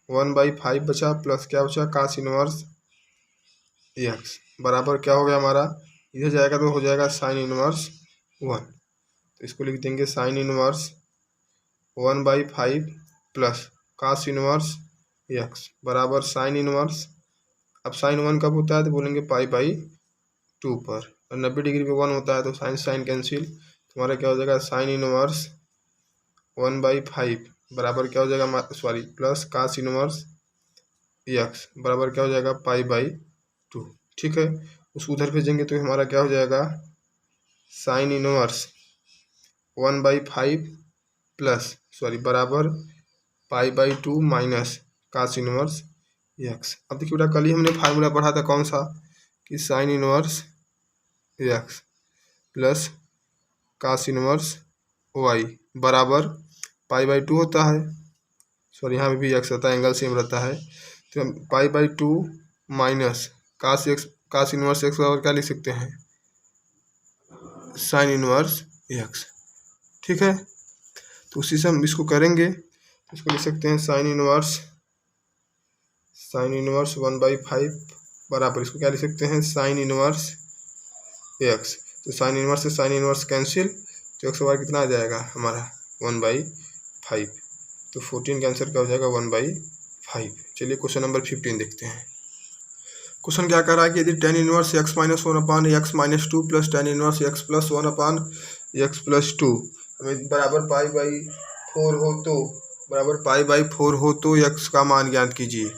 1/5 बचा प्लस क्या बचा, कास इनवर्स एक्स बराबर क्या हो गया हमारा, इधर जाएगा तो हो जाएगा साइन इनवर्स 1। तो इसको लिख देंगे sine inverse 1/5 plus cos inverse x बराबर साइन इनवर्स, अब साइन 1 कब होता है तो बोलेंगे पाई/2 पर, और 90 डिग्री पे 1 होता है तो साइन साइन कैंसिल, तुम्हारा क्या हो जाएगा, साइन इनवर्स 1/5 बराबर क्या हो जाएगा, sorry plus cos inverse x बराबर क्या हो जाएगा, पाई/2। ठीक है, उसको उधर भेजेंगे तो हमारा क्या हो जाएगा, साइन इनवर्स 1/5 प्लस सॉरी बराबर पाई/2 माइनस कास इनवर्स एक्स। अब देखिए बेटा कल ही हमने फार्मूला पढ़ा था कौन सा, कि sine inverse x plus cos inverse y बराबर पाई/2 होता है, सॉरी यहाँ पे भी एक्स रहता है, एंगल सेम रहता है, तो हम पाई/2 माइनस कास एक्स, कास इनवर्स एक्स बराबर क्या लिख सकते हैं, साइन इनवर्स एक्स। ठीक है, तो उसी से हम इसको करेंगे, इसको लिख सकते हैं साइन इनवर्स 1/5 बराबर, इसको क्या लिख सकते हैं, साइन इनवर्स एक्स। तो साइन इनवर्स से साइन इनवर्स कैंसिल, तो एक्स बार कितना आ जाएगा हमारा, 1/5। तो 14 का आंसर क्या हो जाएगा, 1/5। चलिए क्वेश्चन नंबर 15 देखते हैं। क्वेश्चन क्या कर रहा है कि यदि tan inverse x minus 1 upon x minus 2 plus tan inverse x plus 1 upon x plus 2 हमें बराबर पाई/4 हो तो, बराबर पाई/4 हो तो एक्स का मान ज्ञात कीजिए।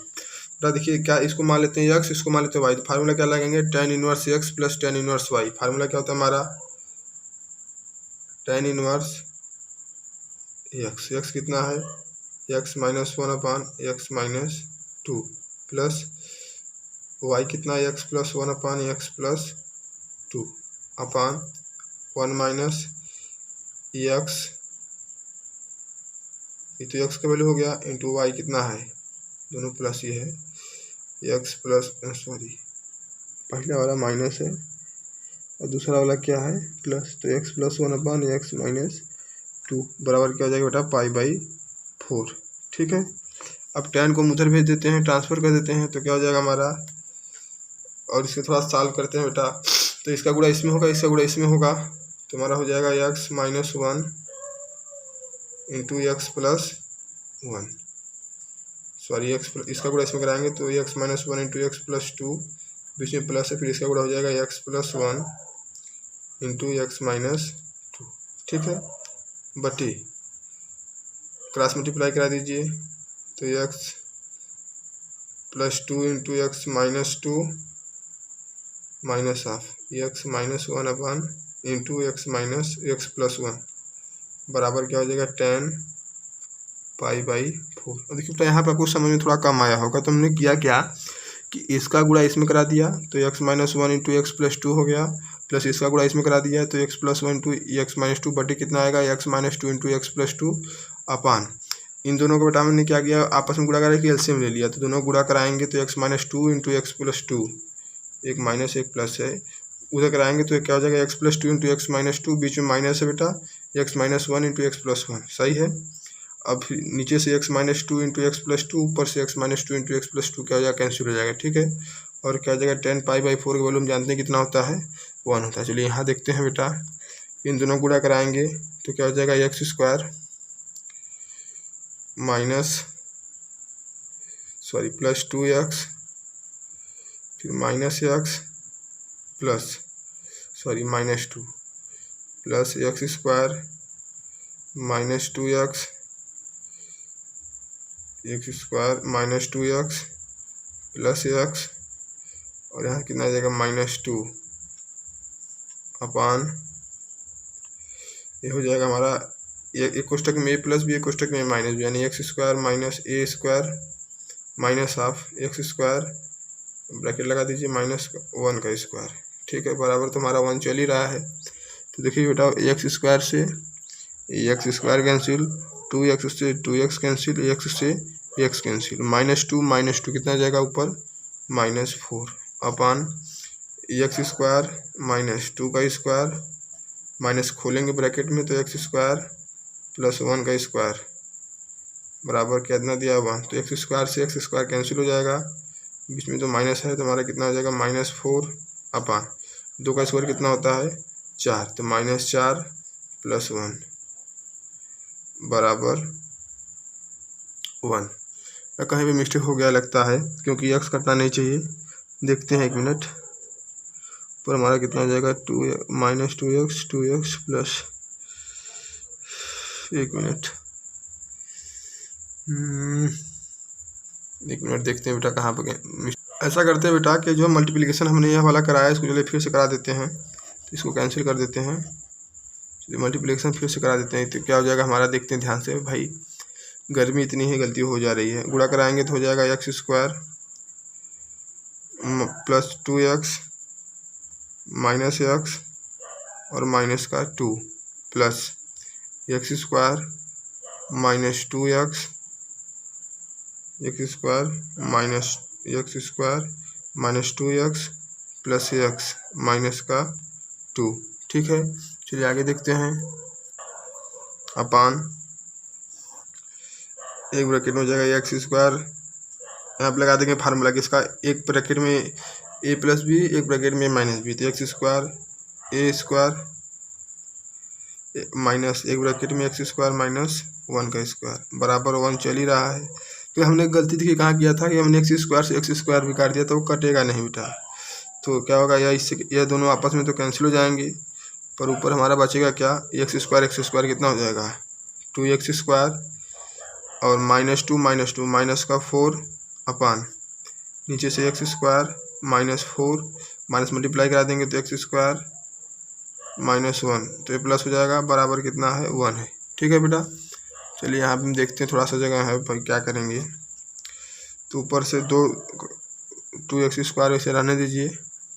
तो देखिए क्या, इसको मान लेते हैं एक्स, इसको मान लेते हैं वाई, तो फार्मूला क्या लगेंगे, tan inverse x plus tan inverse y. Formula क्या होता है हमारा, टेन इनवर्स एक्स कितना है, x minus 1 upon x minus 2 plus y कितना है, x plus 1 upon x plus 2 upon 1 minus x, ये तो एक्स का वैल्यू हो गया, इंटू वाई कितना है, दोनों प्लस ये है, एक्स प्लस सॉरी पहला वाला माइनस है और दूसरा वाला क्या है प्लस, तो x plus 1 upon x minus 2 बराबर क्या हो जाएगा बेटा, पाई/4। ठीक है, अब टेन को हम उधर भेज देते हैं, ट्रांसफर कर देते हैं, तो क्या हो जाएगा हमारा, और इसके थोड़ा सॉल्व करते हैं बेटा, तो इसका गुणा इसमें होगा, इसका गुणा इसमें होगा, तो हमारा हो जाएगा x minus 1 into x plus 1, sorry x इसका गुणा इसमें कराएंगे तो x minus 1 into x plus 2, बीच में प्लस है, फिर इसका गुणा हो जाएगा x plus 1 into x minus 2। ठीक है, बटी क्रॉस मल्टीप्लाई करा दीजिए, तो x plus 2 into x minus 2 minus of x minus 1 upon into x minus x plus 1 बराबर क्या हो जाएगा, 10 पाई/4। और देखिए बेटा यहाँ पे आपको समझ में थोड़ा कम आया होगा, तो हमने किया क्या कि इसका गुणा इसमें करा दिया, तो x minus 1 into x plus 2 हो गया, प्लस इसका गुणा इसमें करा दिया, तो x plus 1 into x minus 2 बटे कितना आएगा, x minus 2 into x plus 2 अपान, इन दोनों को बेटा हमने क्या किया, आपस में गुणा करा कि एलसीएम ले लिया, तो दोनों गुणा कराएंगे तो x minus 2 into x plus 2, एक माइनस एक प्लस है, उधर कराएंगे तो क्या हो जाएगा, x plus 2 into x minus 2, बीच में माइनस है बेटा, x minus 1 into x plus 1, सही है। अब नीचे से x minus 2 into x plus 2, ऊपर से x minus 2 into x plus 2 क्या हो जाएगा, कैंसिल हो जाएगा। ठीक है, और क्या हो जाएगा, 10 पाई/4 का वैल्यू हम जानते हैं कितना होता है, 1 होता है। चलिए यहाँ देखते हैं बेटा, इन दोनों गुणा कराएंगे तो क्या हो जाएगा, x square minus sorry plus 2x फिर -x plus -2 plus x² -2x -2x plus x, और यहाँ कितना आ जाएगा -2 अपान, ये हो जाएगा हमारा एक कोष्टक में a प्लस बी, एक कोष्टक में माइनस बी, यानी x² minus a² minus half x², bracket लगा दीजिए, -1 का स्क्वायर। ठीक है, बराबर तो हमारा 1 चल ही रहा है। तो देखिए बेटा, x² से x² कैंसिल, 2x से 2x कैंसिल, x से x कैंसिल, -2 कितना जाएगा ऊपर, -4 अपान x² -2 का स्क्वायर, माइनस खोलेंगे ब्रैकेट में तो x² प्लस 1 का स्क्वायर बराबर कितना दिया 1। तो x² से x² कैंसिल हो जाएगा, बीच में तो माइनस है तो हमारा कितना हो जाएगा -4 अपान 2 का स्क्वायर कितना होता है 4, तो -4 प्लस 1 बराबर 1। कहीं भी मिस्टेक हो गया लगता है, क्योंकि x कटना नहीं चाहिए। देखते हैं 1 मिनट पर हमारा कितना हो जाएगा -2x प्लस 1 मिनट 1 मिनट देखते हैं बेटा कहाँ पर। ऐसा करते हैं बेटा कि जो मल्टीप्लिकेशन हमने यह वाला कराया इसको चलिए फिर से करा देते हैं, तो इसको कैंसिल कर देते हैं, चलिए मल्टीप्लिकेशन फिर से करा देते हैं। तो क्या हो जाएगा हमारा, देखते हैं ध्यान से भाई, गर्मी इतनी है गलती हो जा रही है। गुणा कराएंगे तो हो जाएगा x² plus 2x minus x और माइनस का 2 plus x² minus 2x minus 2x plus x minus का 2। ठीक है, चलिए आगे देखते हैं। अपान एक ब्रैकेट में हो जाएगा x², यहाँ पर लगा देंगे फार्मूला कि इसका एक ब्रैकेट में a प्लस बी, एक ब्रैकेट में -b, तो x² माइनस एक ब्रैकेट में x² माइनस 1 का स्क्वायर बराबर 1 चल ही रहा है। तो हमने गलती देखिए कहाँ किया था कि हमने x² से x² भी काट दिया, तो वो कटेगा नहीं बेटा। तो क्या होगा, यह इससे यह दोनों आपस में तो कैंसिल हो जाएंगे, पर ऊपर हमारा बचेगा क्या, x² कितना हो जाएगा 2x² और -2 माइनस का 4 अपान नीचे से x² -4 माइनस मल्टीप्लाई करा देंगे तो x² -1, तो ये प्लस हो जाएगा बराबर कितना है 1 है। ठीक है बेटा, चलिए यहाँ पे हम देखते हैं, थोड़ा सा जगह है भाई क्या करेंगे। तो ऊपर से 2x² वैसे रहने दीजिए,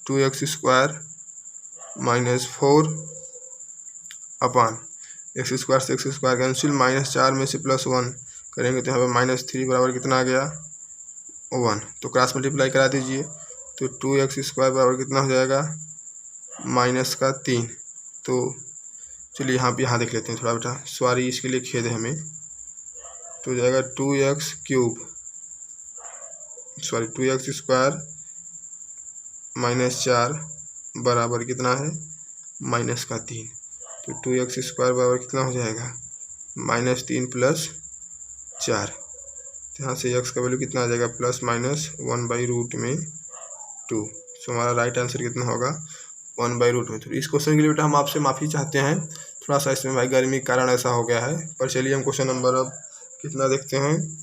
2x² -4 अपान x² से x² कैंसिल, -4 में से +1 करेंगे तो यहाँ पे -3 बराबर कितना आ गया 1। तो क्रॉस मल्टीप्लाई करा दीजिए, तो 2x² बराबर कितना हो जाएगा -3। तो चलिए यहाँ देख लेते हैं थोड़ा बेटा, सॉरी इसके लिए खेद है हमें। तो हो जाएगा 2x² -4 बराबर कितना है -3। तो 2x² बराबर कितना हो जाएगा -3 प्लस 4। तो यहाँ से x का वैल्यू कितना आ जाएगा +-1/√2। तो हमारा राइट आंसर कितना होगा 1/√2। तो इस क्वेश्चन के लिए बेटा हम आपसे माफ़ी चाहते हैं, थोड़ा सा इसमें भाई गर्मी के कारण ऐसा हो गया है। पर चलिए हम क्वेश्चन नंबर अब कितना देखते हैं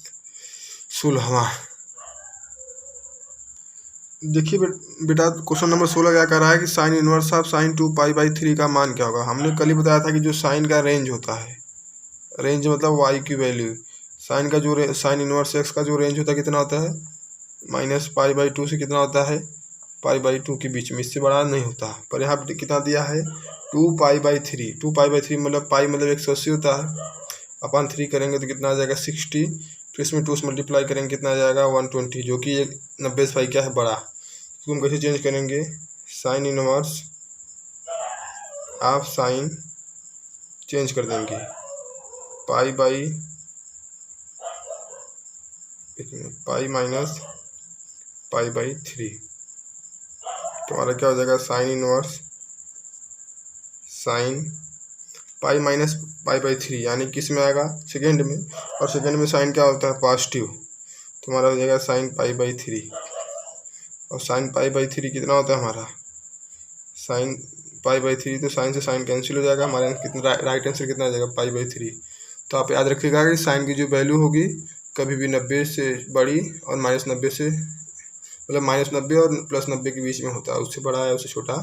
16वां। देखिए बेटा क्वेश्चन नंबर 16 क्या कह रहा है कि साइन इनवर्स ऑफ sin 2π/3 का मान क्या होगा। हमने कल ही बताया था कि जो साइन का रेंज होता है, रेंज मतलब y की वैल्यू, साइन का जो साइन इनवर्स x का जो रेंज होता है कितना होता है -π/2 से कितना होता है π/2 के बीच में, इससे बड़ा नहीं होता। पर यहाँ पे कितना दिया है 2π/3, 2π/3 मतलब पाई मतलब 180 होता है, अपन 3 करेंगे तो कितना आ जाएगा 60, फिर इसमें 2 से मल्टीप्लाई करेंगे कितना आ जाएगा 120, जो कि 90 से क्या है बड़ा। इसको हम कैसे चेंज करेंगे, साइन इनवर्स आप साइन चेंज कर देंगे पाई माइनस π/3, तो हमारा क्या हो जाएगा sine inverse sine pi minus π/3, यानी किस में आएगा सेकेंड में, और सेकेंड में साइन क्या होता है पॉजिटिव, तो हमारा हो जाएगा साइन π/3 और साइन पाई बाई 3 कितना होता है हमारा, साइन पाई बाई 3, तो साइन से साइन कैंसिल हो जाएगा, हमारे कितना राइट आंसर कितना आ जाएगा, पाई बाई 3। तो आप याद रखिएगा कि साइन की जो वैल्यू होगी कभी भी 90 से बड़ी और -90 से, मतलब -90 और +90 के बीच में होता है, उससे बड़ा है उससे छोटा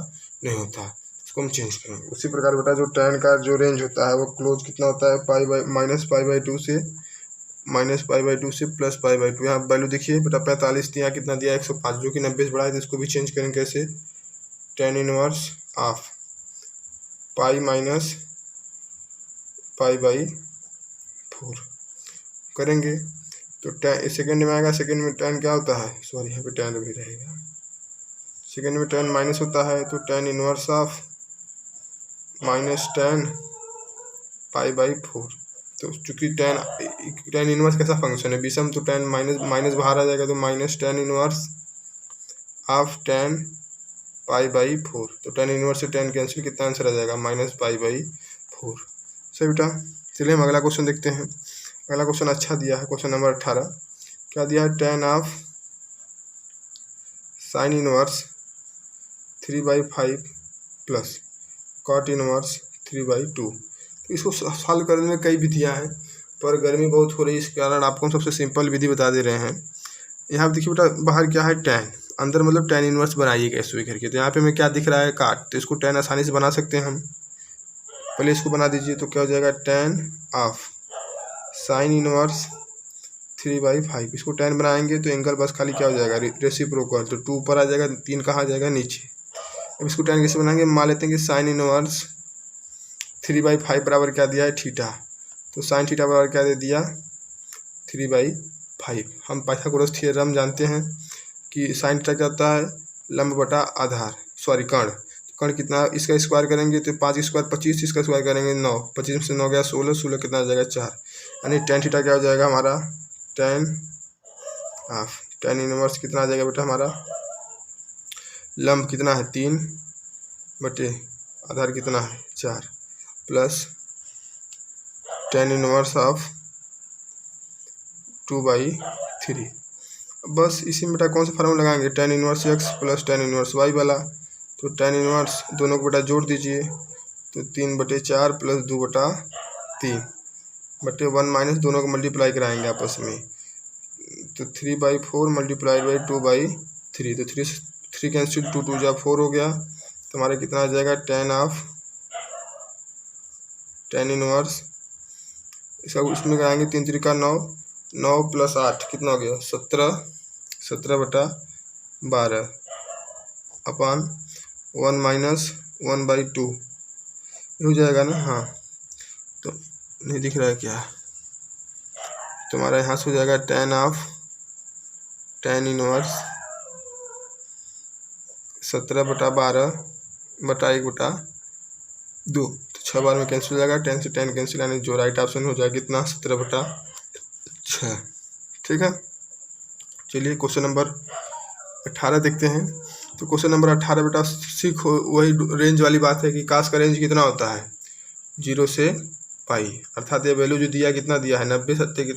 नहीं होता, इसको हम चेंज करेंगे। उसी प्रकार बेटा जो tan का जो रेंज होता है वो क्लोज कितना होता है, -पाई बाई 2 से +पाई बाई 2। यहाँ वैल्यू देखिए बेटा 45 थी, यहाँ कितना दिया 105, जो कि 90 से बड़ा है, तो इसको भी चेंज करेंगे कैसे, tan inverse of pi minus pi by 4 करेंगे। तो tan सेकेंड में आएगा, सेकेंड में tan क्या होता है, सॉरी यहाँ पे tan भी रहेगा, सेकेंड में tan माइनस होता है, तो tan inverse of -tan pi by 4। तो चूंकि tan इनवर्स कैसा फंक्शन है, विषम, तो tan माइनस बाहर आ जाएगा, तो -tan inverse of tan pi by 4। तो tan इनवर्स से tan कैंसिल, कितना आंसर आ जाएगा, -पाई/4। सही बेटा, चलिए हम अगला क्वेश्चन देखते हैं। अगला क्वेश्चन अच्छा दिया है, क्वेश्चन नंबर 18। क्या दिया है, tan of sine inverse 3/5 plus cot inverse 3/2। तो इसको हल करने में कई विधियां हैं, पर गर्मी बहुत हो रही है, इस कारण आपको हम सबसे सिंपल विधि बता दे रहे हैं। यहाँ देखिए बेटा, बाहर क्या है tan, अंदर मतलब tan इनवर्स बनाइए कैसे भी करके। तो यहाँ पे हमें क्या दिख रहा है, काट, तो इसको tan आसानी से बना सकते हैं हम। पहले इसको बना दीजिए, तो क्या हो जाएगा, tan ऑफ साइन इनवर्स 3/5। इसको tan बनाएंगे तो एंगल बस खाली क्या हो जाएगा, रेसिप्रोकल, तो 2 ऊपर आ जाएगा, 3 कहाँ आ जाएगा, नीचे। अब इसको tan कैसे बनाएंगे, मान लेते हैं कि साइन इनवर्स 3/5 बराबर क्या दिया है, थीटा। तो साइन थीटा बराबर क्या दे दिया, 3/5। हम पाइथागोरस थ्योरम जानते हैं कि साइन थीटा क्या होता है, लंब बटा आधार, सॉरी कर्ण। कर्ण कितना, इसका स्क्वायर करेंगे तो 5 स्क्वायर 25, इसका स्क्वायर करेंगे 9, 25 से 9 गया 16, 16 कितना आ जाएगा 4, यानी tan थीटा क्या हो जाएगा हमारा, tan हाफ, tan इनवर्स कितना आ जाएगा बेटा हमारा, लंब कितना है 3 बटे आधार कितना है 4, प्लस tan इनवर्स ऑफ 2/3। बस इसी में बेटा कौन सा फार्मूला लगाएंगे, tan inverse x plus tan inverse y वाला। तो tan इनवर्स दोनों को बेटा जोड़ दीजिए, तो 3/4 प्लस 2/3 बटे 1 माइनस, दोनों को मल्टीप्लाई कराएंगे आपस में, तो 3/4 मल्टीप्लाइड बाई 2/3। तो 3 कैंसिल, 2 2 जा 4 हो गया, तो हमारा कितना आ जाएगा, tan इनवर्स, इसका उसमें कराएंगे 3 3 का 9, 9 प्लस 8 कितना हो गया, 17, 17/12 अपान 1 माइनस 1/2 हो जाएगा ना। हाँ, तो नहीं दिख रहा है क्या, तुम्हारा यहाँ से हो जाएगा tan इनवर्स 17/12 बटा 1/2। तो 6 बार में कैंसिल हो जाएगा, tan से tan कैंसिल, यानी जो राइट ऑप्शन हो जाएगा कितना, 17/6। ठीक है, चलिए क्वेश्चन नंबर 18 देखते हैं। तो क्वेश्चन नंबर 18 बेटा सीखो, वही रेंज वाली बात है कि काश का रेंज कितना होता है, 0 से पाई, अर्थात ये वैल्यू जो दिया कितना दिया है, 90 70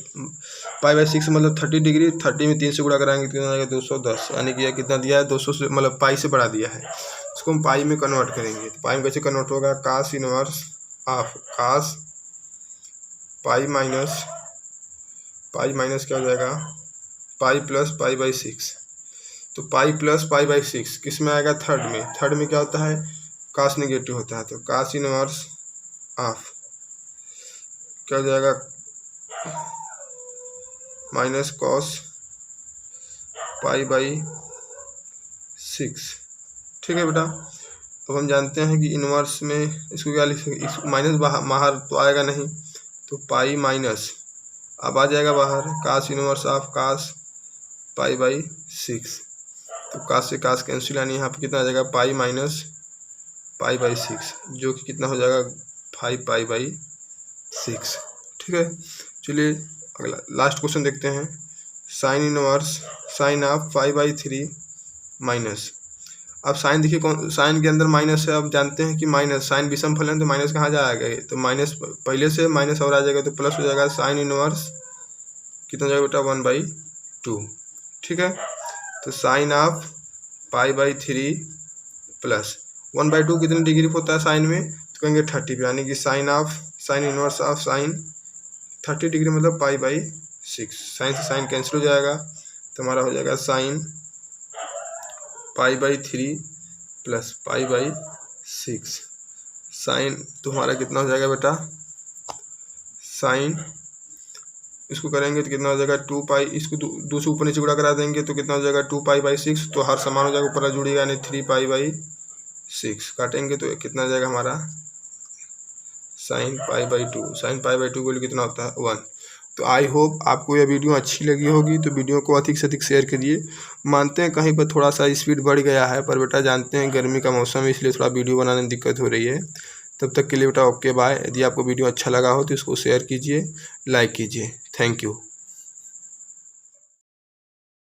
पाई/6 मतलब 30 डिग्री, 30 में 3 से गुणा कराएंगे कितना आएगा, 210, यानी कि यह कितना दिया है, 200 से मतलब पाई से बढ़ा दिया है। इसको हम पाई में कन्वर्ट करेंगे, तो पाई में कैसे कन्वर्ट होगा, काश इनवर्स ऑफ काश पाई माइनस क्या हो जाएगा, पाई प्लस पाई/6। तो पाई प्लस पाई/6 किस में आएगा, थर्ड में। थर्ड में क्या होता है, काश नेगेटिव होता है, तो काश इनवर्स ऑफ क्या हो जाएगा, माइनस कॉस पाई/6। ठीक है बेटा, अब हम जानते हैं कि इनवर्स में इसको क्या लिख सकते, माइनस बाहर तो आएगा नहीं, तो पाई माइनस अब आ जाएगा बाहर, काश इनवर्स ऑफ काश पाई/6। तो काश से काश कैंसिल, यानी यहाँ पे कितना आ जाएगा, पाई माइनस पाई/6, जो कि कितना हो जाएगा, 5 पाई/6। ठीक है, चलिए अगला लास्ट क्वेश्चन देखते हैं। Sine inverse sign of 5/3 minus, अब साइन देखिए कौन, साइन के अंदर माइनस है, अब जानते हैं कि माइनस साइन विषम फलन, तो माइनस कहाँ जाएगा, तो माइनस पहले से माइनस और आ जाएगा, तो प्लस हो जाएगा, साइन इनवर्स कितना जाएगा बेटा, 1/2। ठीक है, तो साइन ऑफ π/3 प्लस 1/2 कितने डिग्री होता है साइन में, तो कहेंगे 30 पे, यानी कि sine inverse of sine 30 degree मतलब π/6। साइन से साइन कैंसिल हो जाएगा, तो हमारा हो जाएगा साइन π/3 प्लस π/6। साइन तो हमारा कितना हो जाएगा बेटा, साइन इसको करेंगे तो कितना हो जाएगा 2π, इसको 2 से ऊपर नीचे गुणा करा देंगे तो कितना हो जाएगा 2π/6, तो हर समान हो जाएगा, ऊपर जुड़ेगा यानी 3π/6। काटेंगे तो कितना जाएगा हमारा साइन π/2। साइन π/2 को कितना होता है 1। तो आई होप आपको यह वीडियो अच्छी लगी होगी, तो वीडियो को अधिक से अधिक शेयर करिए। मानते हैं कहीं पर थोड़ा सा स्पीड बढ़ गया है, पर बेटा जानते हैं गर्मी का मौसम है, इसलिए थोड़ा वीडियो बनाने में दिक्कत हो रही है। तब तक के लिए बेटा ओके बाय। यदि आपको वीडियो अच्छा लगा हो तो इसको शेयर कीजिए, लाइक कीजिए। Thank you.